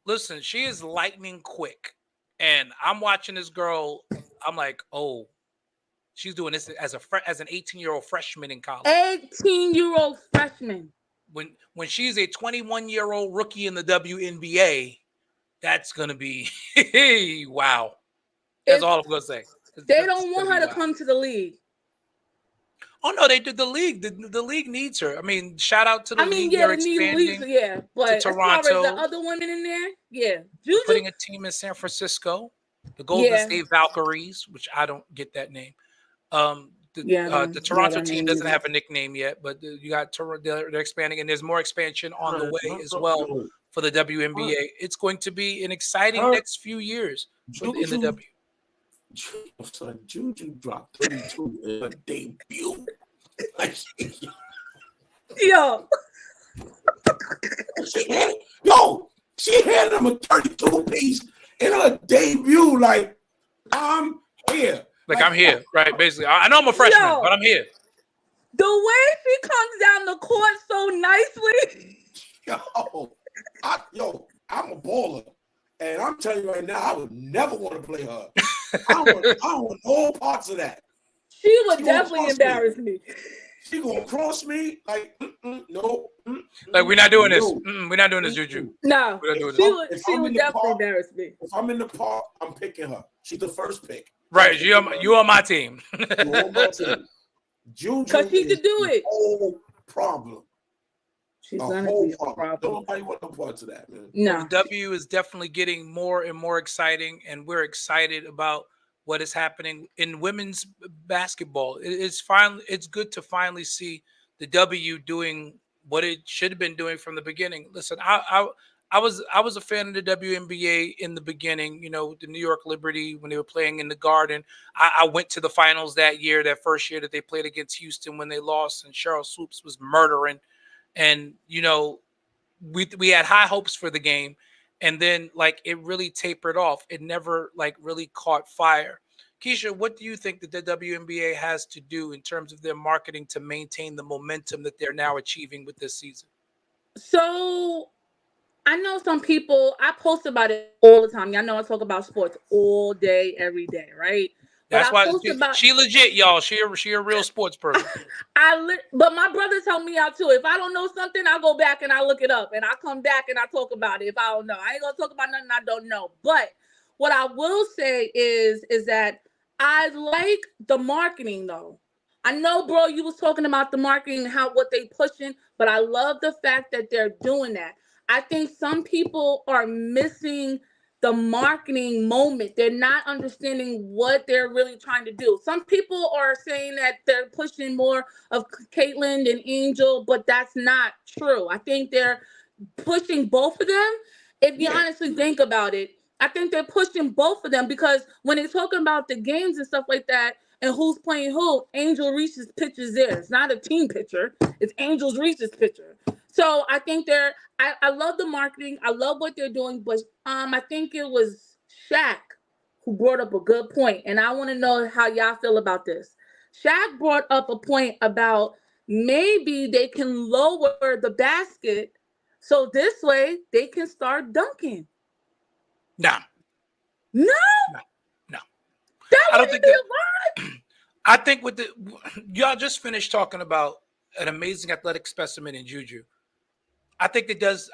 Listen, she is lightning quick, and I'm watching this girl. I'm like, oh, she's doing this as an 18-year-old freshman in college. 18-year-old freshman. When she's a 21-year-old rookie in the WNBA, that's gonna be wow. That's all I'm gonna say. They don't want her to come to the league. Oh no, they did the league. The league needs her. I mean, shout out to the league. Yeah, the league, yeah. But to Toronto, as far as the other women in there, yeah. Juju putting a team in San Francisco, the Golden State Valkyries, which I don't get that name. The Toronto team doesn't have a nickname yet, but you got they're expanding, and there's more expansion on the way as well for the WNBA. It's going to be an exciting next few years in the W. Son, Juju dropped 32 in her debut. Yo, she had him a 32 piece in her debut. Like, I'm here. Like I'm here, right? Basically, I know I'm a freshman, but I'm here. The way she comes down the court so nicely. I'm a baller, and I'm telling you right now, I would never want to play her. I don't want no parts of that. She would definitely embarrass me. She gonna cross me like no. Like we're not doing this. We're not doing this, Juju. No, she would definitely embarrass me. If I'm in the park, I'm picking her. She's the first pick. Right, you on my team. You on my team. Juju, because she could do it. Whole problem. She's gonna be a problem. Nobody want no parts of that, man. No. The W is definitely getting more and more exciting, and we're excited about what is happening in women's basketball. It's good to finally see the W doing what it should have been doing from the beginning. Listen, I was a fan of the WNBA in the beginning, the New York Liberty when they were playing in the Garden. I went to the finals that year, that first year that they played against Houston when they lost and Cheryl Swoops was murdering. And, we had high hopes for the game. And then it really tapered off. It never really caught fire. Keysha, what do you think that the WNBA has to do in terms of their marketing to maintain the momentum that they're now achieving with this season? So I know some people, I post about it all the time. Y'all know I talk about sports all day, every day, right? That's why she legit, y'all. She a real sports person. But my brothers help me out too. If I don't know something, I go back and I look it up, and I come back and I talk about it. If I don't know, I ain't gonna talk about nothing I don't know. But what I will say is that I like the marketing though. I know, bro, you was talking about the marketing, what they pushing, but I love the fact that they're doing that. I think some people are missing the marketing moment. They're not understanding what they're really trying to do. Some people are saying that they're pushing more of Caitlyn and Angel, but that's not true. I think they're pushing both of them. If you honestly think about it, I think they're pushing both of them, because when they're talking about the games and stuff like that and who's playing who, Angel Reese's pitch is there. It's not a team pitcher. It's Angel Reese's pitcher. So I think I love the marketing. I love what they're doing, but I think it was Shaq who brought up a good point, and I want to know how y'all feel about this. Shaq brought up a point about maybe they can lower the basket so this way they can start dunking. No. That wouldn't be a vibe. I think y'all just finished talking about an amazing athletic specimen in Juju. I think it does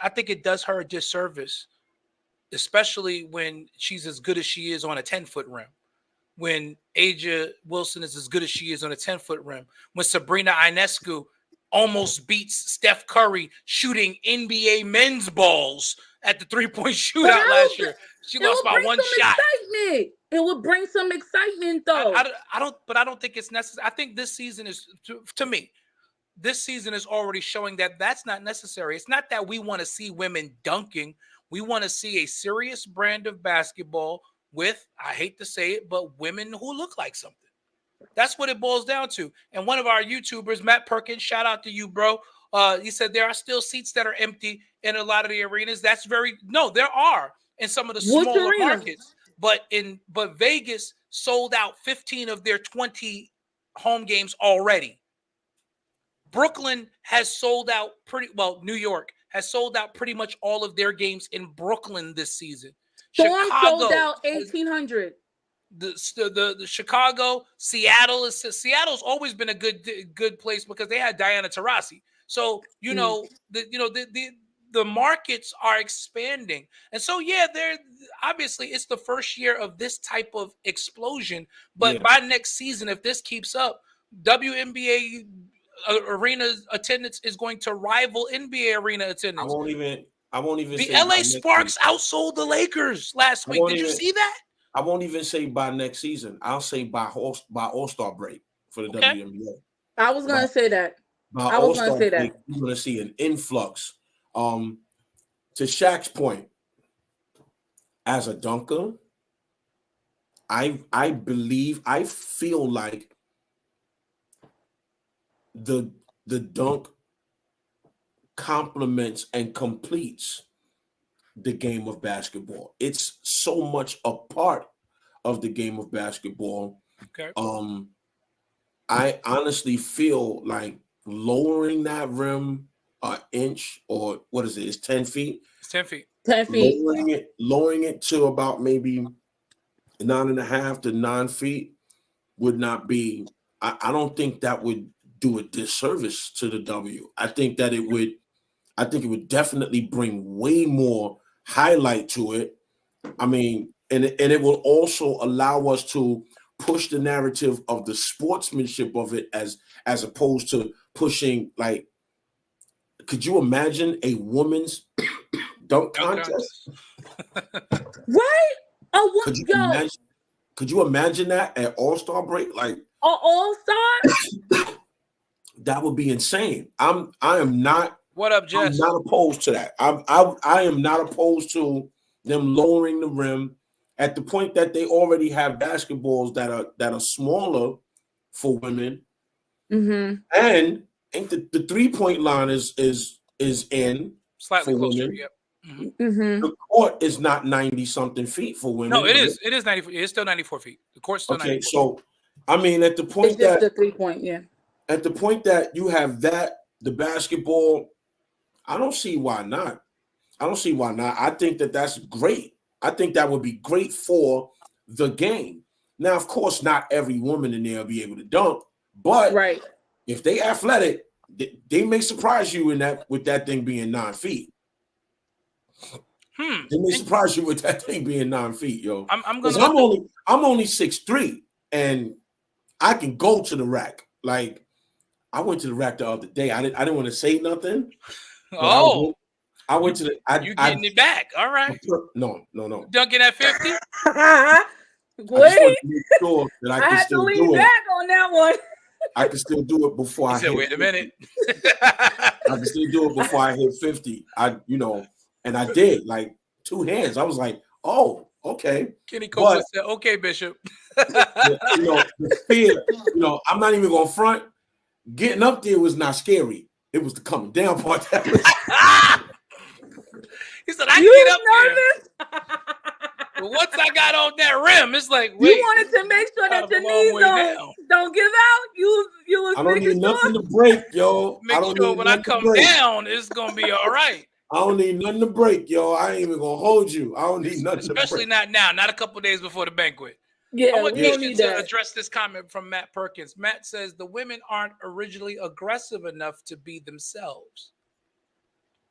her a disservice, especially when she's as good as she is on a 10-foot rim. When Aja Wilson is as good as she is on a 10-foot rim. When Sabrina Ionescu almost beats Steph Curry shooting NBA men's balls at the three-point shootout last year. She lost by one shot. Excitement. It would bring some excitement, though. I don't think it's necessary. I think this season is, to me, this season is already showing that that's not necessary. It's not that we want to see women dunking. We want to see a serious brand of basketball with, I hate to say it, but women who look like something. That's what it boils down to. And one of our YouTubers, Matt Perkins, shout out to you, bro. He said there are still seats that are empty in a lot of the arenas. There are in some of the smaller markets, but Vegas sold out 15 of their 20 home games already. Brooklyn has sold out New York has sold out pretty much all of their games in Brooklyn this season. Chicago sold out 1,800. The Chicago, Seattle's always been a good place because they had Diana Taurasi. So the markets are expanding, and so they're obviously it's the first year of this type of explosion. But by next season, if this keeps up, WNBA arena attendance is going to rival NBA arena attendance. I won't even. The LA Sparks outsold the Lakers last week. Did you see that? I won't even say by next season. I'll say by All-Star break for the WNBA. I was going to say that. By All-Star break, you're going to see an influx. To Shaq's point, as a dunker, I feel like the dunk complements and completes the game of basketball. It's so much a part of the game of basketball. Okay. I honestly feel like lowering that rim an inch, or what is it? It's 10 feet. It's 10 feet. 10 feet. Lowering it to about maybe 9.5 to 9 feet would not be. I don't think that would do a disservice to the W. I think it would definitely bring way more highlight to it. I mean, and it will also allow us to push the narrative of the sportsmanship of it as opposed to pushing, like, could you imagine a woman's dunk contest? Right? Could you imagine that at All-Star break? Like All-Star? That would be insane. I am not. What up, Jess? I'm not opposed to that. I am not opposed to them lowering the rim at the point that they already have basketballs that are smaller for women. Mm-hmm. And the 3-point line is in slightly for closer. Women. Yep. Mm-hmm. Mm-hmm. The court is not 90-something feet for women. No, it is. It is 90. It's still 94 feet. The court's still 94. So I mean, at the point it's just the 3-point, at the point that you have the basketball, I don't see why not. I think that that's great. I think that would be great for the game. Now, of course, not every woman in there will be able to dunk, but if they athletic, they may surprise you with that thing being 9 feet. They may surprise you with that thing being 9 feet, yo. I'm only 6'3", and I can go to the rack. Like, I went to the rack the other day. I didn't want to say nothing. I went to the. You getting it back? All right. No. Dunking at 50. Wait. Sure that I had to lean back on that one. I can still do it before I hit. Wait a minute. I can still do it before I hit 50. And I did, like, 2 hands. I was like, oh, okay. Kenny Copeland said, okay, Bishop. The fear, I'm not even going to front. Getting up there was not scary. It was the coming down part that was. He said, I can get up there. But once I got on that rim, it's like, wait. You wanted to make sure that your knees don't give out. You was I don't need nothing to break, yo. Make sure when I come down, it's going to be all right. I don't need nothing to break, yo. I ain't even going to hold you. I don't need nothing to break. Especially not now, not a couple days before the banquet. Yeah, I want Keisha to address this comment from Matt Perkins. Matt says the women aren't originally aggressive enough to be themselves.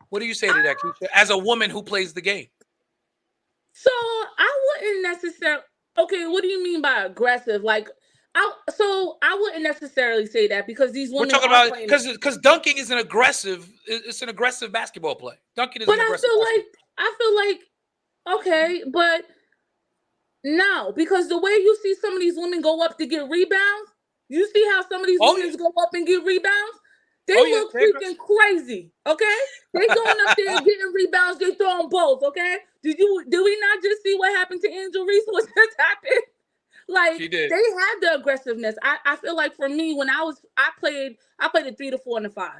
What do you say to that, Keisha, as a woman who plays the game? So I wouldn't necessarily. Okay, what do you mean by aggressive? Like, I wouldn't necessarily say that because these women. We're talking about because dunking is an aggressive. It's an aggressive basketball play. Dunking is. But I feel like okay, but. No, because the way you see some of these women go up to get rebounds, you see how some of these women go up and get rebounds? They look freaking crazy, okay? They going up there and getting rebounds, they throwing both, okay? Did we not just see what happened to Angel Reese? What just happened? Like, they had the aggressiveness. I feel like for me, when I played the 3, the 4, and the 5.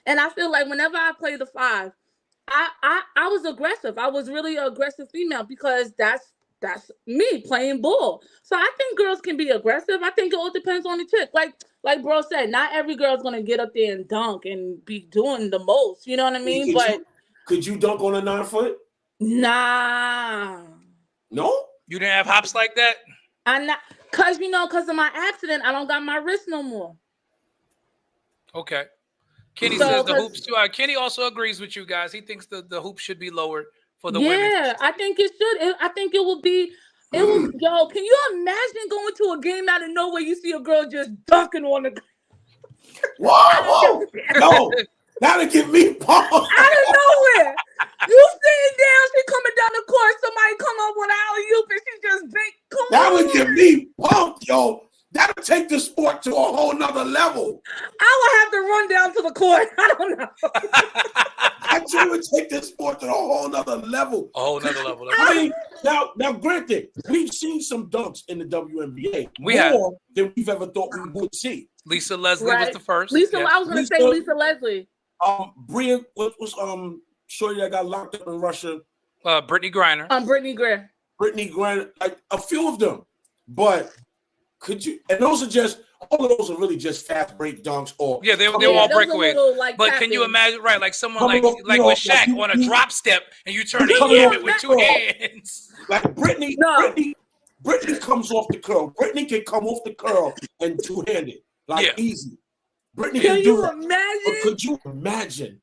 And I feel like whenever I played the 5, I was aggressive. I was really an aggressive female because that's me playing ball. So I think girls can be aggressive. I think it all depends on the chick. Like bro said, not every girl's gonna get up there and dunk and be doing the most. You know what I mean? Could you dunk on a 9 foot? Nah. No? You didn't have hops like that? I'm not, because of my accident, I don't got my wrist no more. Okay. Kenny says the hoops too. Kenny also agrees with you guys. He thinks the hoop should be lowered. For the women. Yeah, I think it should. I think it would be. Yo, can you imagine going to a game out of nowhere? You see a girl just dunking on the. Whoa! No, that'll get me pumped. Out of nowhere, you sitting down, she coming down the court. Somebody come up with an alley-oop and she just big. That would get me pumped, yo. That'll take the sport to a whole nother level. I would have to run down to the court. I don't know. That would take the sport to a whole nother level. A whole nother level. I mean, now, granted, we've seen some dunks in the WNBA. We have more than we've ever thought we would see. Lisa Leslie was the first. I was going to say Lisa Leslie. Bria, what was shorty that got locked up in Russia? Brittany Griner. Brittany Griner. Brittany Griner. A few of them, but. Could you? And those are all of those are really just fast break dunks, or they were all breakaways. But can you imagine, right? Like someone like with Shaq on a drop step, and you turn and yam it with 2 hands. Like Brittany comes off the curl. Brittany can come off the curl and 2-handed, easy. Brittany can do it. Imagine? Could you imagine?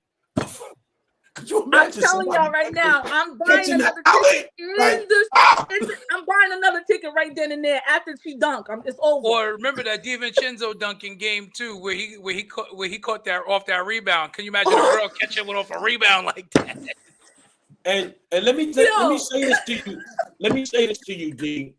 I'm telling y'all right now, I'm buying another ticket. I'm buying another ticket right then and there after she dunk. It's over. Or remember that DiVincenzo dunk in game 2 where he caught that off that rebound. Can you imagine a girl catching one off a rebound like that? And let me say this to you. Let me say this to you, D.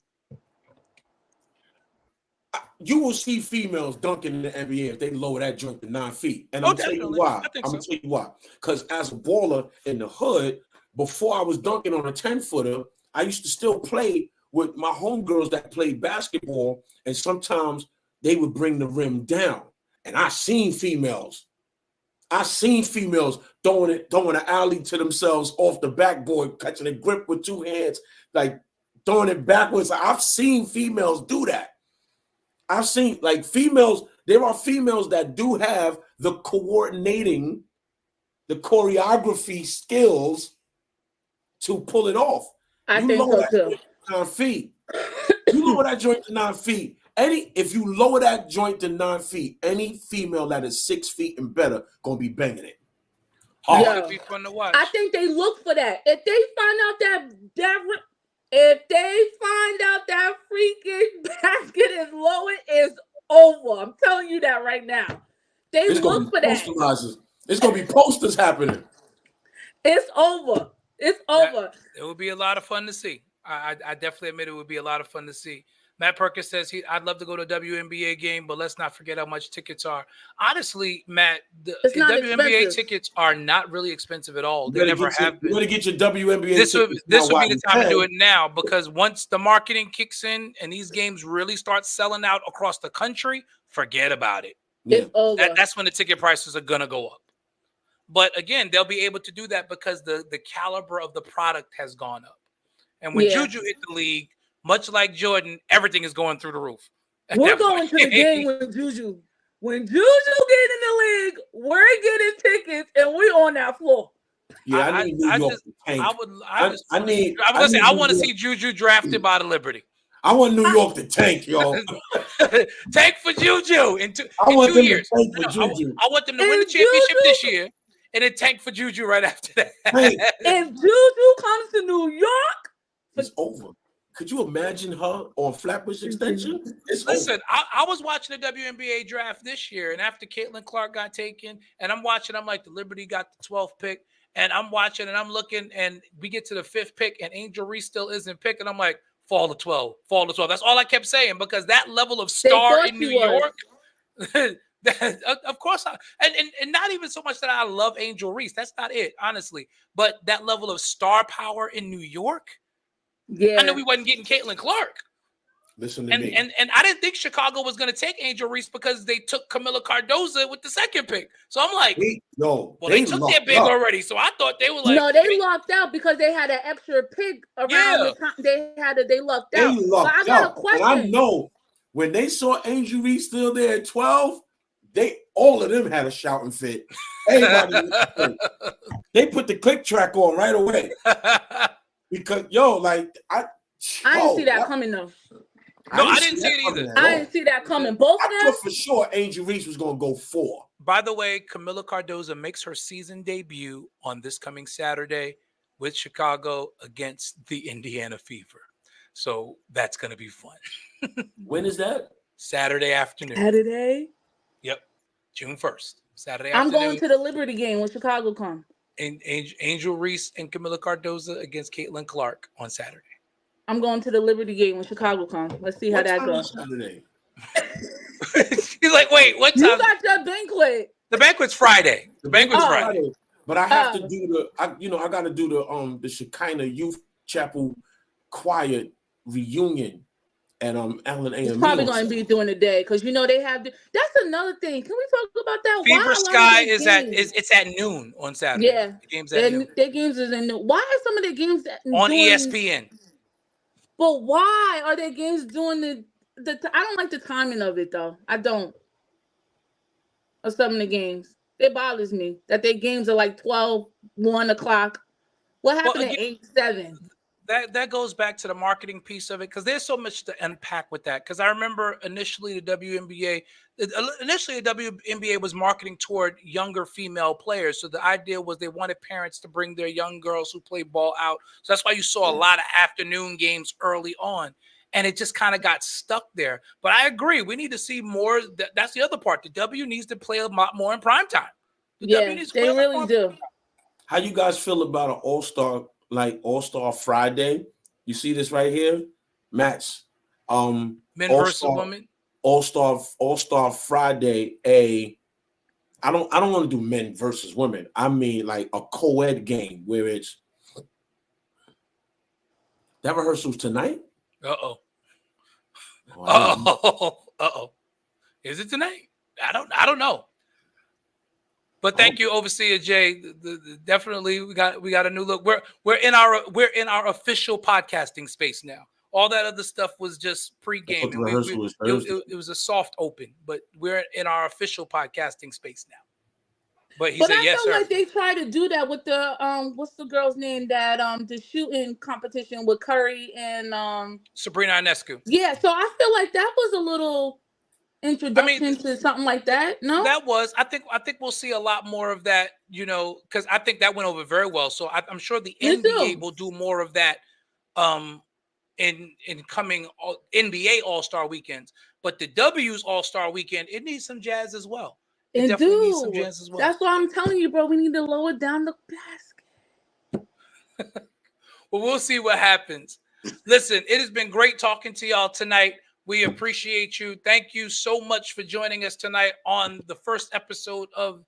You will see females dunking in the NBA if they lower that joint to 9 feet. And I'm going to tell you why. I'm going to tell you why. Because as a baller in the hood, before I was dunking on a 10-footer, I used to still play with my homegirls that played basketball, and sometimes they would bring the rim down. And I seen females throwing an alley to themselves off the backboard, catching a grip with 2 hands, like throwing it backwards. I've seen females do that. I've seen females. There are females that do have the choreography skills to pull it off. I think so too. 9 feet. You lower that joint to 9 feet, if you lower that joint to 9 feet, any female that is 6 feet and better gonna be banging it. Oh, it'd be fun to watch. I think they look for that. If they find out that freaking basket is low, it is over. I'm telling you that right now. They look for that. It's gonna be posters happening. It's over. It's over. It would be a lot of fun to see. I definitely admit it would be a lot of fun to see. Matt Perkins says I'd love to go to a WNBA game, but let's not forget how much tickets are. Honestly, Matt, the WNBA expensive. Tickets are not really expensive at all. They never have been. You want to get your WNBA this would tickets be now the time to do it now, because once the marketing kicks in and these games really start selling out across the country, forget about it. It's over. That's when the ticket prices are going to go up. But again, they'll be able to do that because the caliber of the product has gone up. And when Juju hit the league, much like Jordan, everything is going through the roof. We're going to the game with Juju. When Juju get in the league, we're getting tickets and we're on that floor. Yeah, I need New York to tank. I want to see Juju drafted by the Liberty. I want New York to tank, yo. Tank for Juju in 2 years. I want them to win the championship this year and then tank for Juju right after that. If Juju comes to New York, it's over. Could you imagine her on Flatbush Extension? Listen, I was watching the WNBA draft this year, and after Caitlin Clark got taken, and I'm like, the Liberty got the 12th pick, and I'm watching, and I'm looking, and we get to the 5th pick, and Angel Reese still isn't picked, and I'm like, fall to 12. That's all I kept saying, because that level of star in New York, of course, and not even so much that I love Angel Reese. That's not it, honestly. But that level of star power in New York, I knew we wasn't getting Caitlin Clark. Listen to me. And I didn't think Chicago was going to take Angel Reese because they took Camila Cardoza with the 2nd pick. So I'm like, they took their big already. So I thought they were like, no, they locked out because they had an extra pick around the time they lucked out. But I got a question. And I know when they saw Angel Reese still there at 12, all of them had a shouting fit. Everybody, they put the click track on right away. Because I didn't see that coming though. I didn't see it either. I didn't see that coming. Both of them. I thought for sure Angel Reese was going to go 4. By the way, Camila Cardoza makes her season debut on this coming Saturday with Chicago against the Indiana Fever. So that's going to be fun. When is that? Saturday afternoon. Saturday? Yep. June 1st. Saturday I'm afternoon. going to the Liberty game when Chicago comes. And Angel Reese and Camila Cardoza against Caitlin Clark on Saturday. I'm going to the Liberty game when Chicago comes. Let's see how that goes. Saturday? He's like, wait, what time? You got your banquet. The banquet's Friday. The banquet's Friday. But I have to do I got to do the Shekinah Youth Chapel choir reunion. And Allen A. It's probably going to be during the day because they have. That's another thing. Can we talk about that? Fever Sky it's at noon on Saturday. Yeah, the games at noon. Their games is in noon. Why are some of their games on ESPN? But why are their games doing the? I don't like the timing of it though. I don't. Of some of the games, it bothers me that their games are like 12, 1 o'clock. What happened at 8, 7? That goes back to the marketing piece of it, because there's so much to unpack with that. Because I remember initially the WNBA was marketing toward younger female players. So the idea was they wanted parents to bring their young girls who play ball out. So that's why you saw a lot of afternoon games early on. And it just kind of got stuck there. But I agree. We need to see more. That's the other part. The W needs to play a lot more in prime time. They really do. How you guys feel about an All-Star Friday? You see this right here? Match. Men versus women. All-Star Friday. I don't want to do men versus women. I mean like a co-ed game where it's that rehearsal's tonight. Uh-oh. Is it tonight? I don't know. But thank you, Overseer Jay. Definitely, we got a new look. We're in our official podcasting space now. All that other stuff was just pre-game. It was a soft open, but we're in our official podcasting space now. But he But said I yes, feel sir. like they try to do that with the what's the girl's name that the shooting competition with Curry and Sabrina Ionescu. Yeah, so I feel like that was a little introduction to something like that. No, that was. I think we'll see a lot more of that. You know, because I think that went over very well. So I'm sure the Me NBA too. will do more of that. In coming NBA All-Star weekends, but the W's All-Star weekend, it needs some jazz as well. It definitely needs some jazz as well. That's why I'm telling you, bro. We need to lower down the basket. Well, we'll see what happens. Listen, it has been great talking to y'all tonight. We appreciate you. Thank you so much for joining us tonight on the first official episode of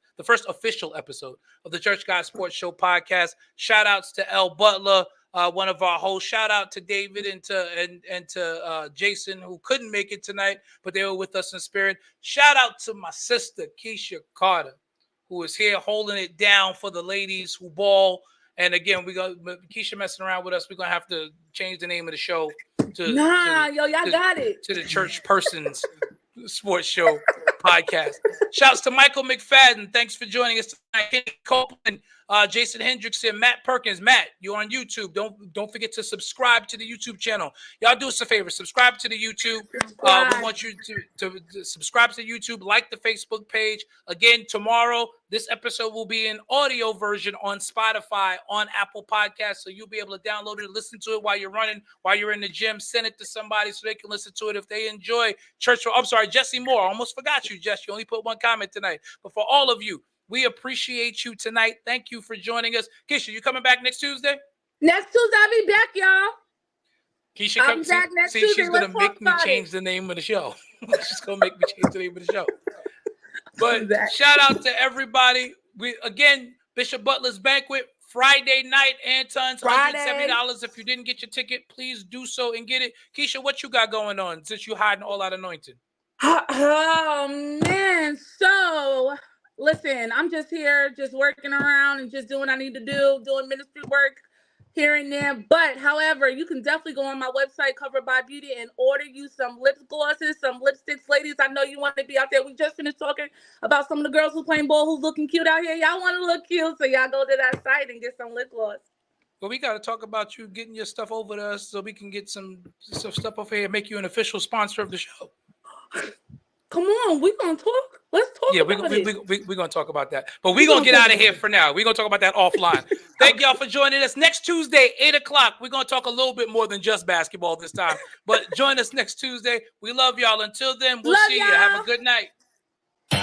the Church Guy Sports Show podcast. Shout outs to L Butler, one of our hosts. Shout out to David and to Jason, who couldn't make it tonight, but they were with us in spirit. Shout out to my sister Keysha Carter, who is here holding it down for the ladies who ball. And again, Keysha messing around with us. We're gonna have to change the name of the show to y'all got it to the Church Persons Sports Show podcast. Shouts to Michael McFadden. Thanks for joining us tonight. Kenny Copeland, Jason Hendrickson, Matt Perkins. Matt, you're on YouTube. Don't forget to subscribe to the YouTube channel. Y'all do us a favor. Subscribe to the YouTube. We want you to subscribe to YouTube, like the Facebook page. Again, tomorrow, this episode will be an audio version on Spotify, on Apple Podcasts. So you'll be able to download it, listen to it while you're running, while you're in the gym. Send it to somebody so they can listen to it if they enjoy church. I'm sorry, Jesse Moore. I almost forgot you, Jess. You only put one comment tonight. But for all of you, we appreciate you tonight. Thank you for joining us. Keysha, you coming back next Tuesday? Next Tuesday, I'll be back, y'all. Keysha, I'll be back next Tuesday. She's going to make me change the name of the show. She's going to make me change the name of the show. But shout out to everybody. Again, Bishop Butler's Banquet, Friday night, Anton's $170. If you didn't get your ticket, please do so and get it. Keysha, what you got going on since you hiding all that anointing? Oh, man. So, listen, I'm just here, just working around and just doing what I need to do, doing ministry work here and there. But, however, you can definitely go on my website, Covered by Beauty, and order you some lip glosses, some lipsticks. Ladies, I know you want to be out there. We just finished talking about some of the girls who playing ball who's looking cute out here. Y'all want to look cute, so y'all go to that site and get some lip gloss. Well, we got to talk about you getting your stuff over to us so we can get some stuff over here and make you an official sponsor of the show. Come on, we're going to talk. Let's talk about it. We're going to talk about that. But we're going to get out of here for now. We're going to talk about that offline. Thank y'all for joining us. Next Tuesday, 8 o'clock, we're going to talk a little bit more than just basketball this time. But join us next Tuesday. We love y'all. Until then, we'll see you. Have a good night. Yo,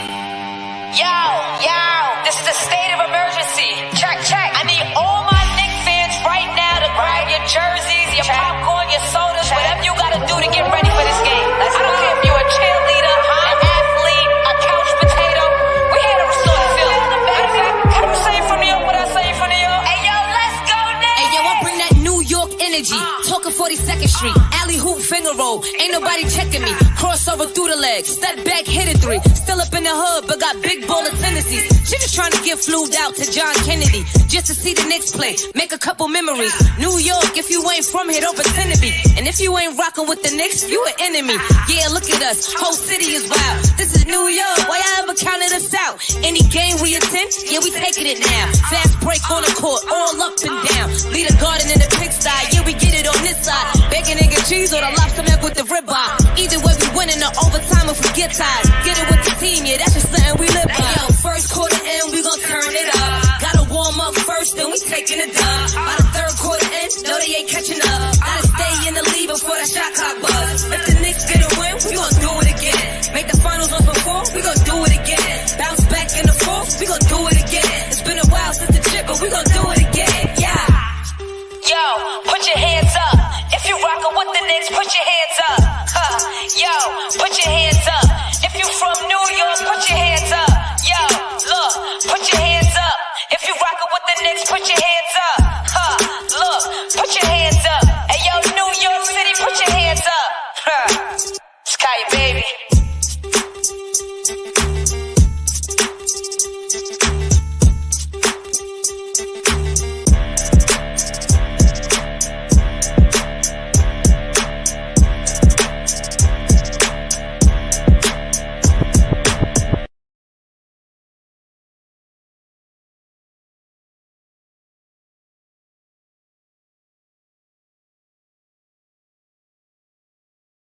this is a state of emergency. Check. I need all my Knicks fans right now to grab your jerseys, your popcorn, your sodas, whatever you got to do to get ready for this game. I don't care if you're a cheerleader, an athlete, a couch potato. We're here to restore the feeling. Matter of fact, can I say from New York what I say from New York? Hey, yo, let's go now. Hey, yo, I bring that New York energy. Talking 42nd Street. Alley hoop finger roll. Ain't nobody checking me. Crossover through the legs. Step back, hit a three. Still up in the hood, but got big baller tendencies. She just trying to get flued out to John Kennedy. Just to see the Knicks play. Make a couple memories. New York, if you ain't from here, don't pretend to be. And if you ain't rocking with the Knicks, you an enemy. Yeah, look at us. Whole city is wild. This is New York. Why y'all ever counted us out? Any game we attend, yeah, we taking it now. Fast break on the court, all up and down. Lead a garden in the pigsty. Yeah, we get it on this side. Bacon, egg, and cheese or the lobster neck with the ribeye. Either way, we winning the overtime if we get tired. Get it with the team, yeah, that's just something we live by. Hey, yo, first quarter in, we gon' turn it up. Gotta warm up first, then we taking it down. By the third quarter in, no, they ain't catching up.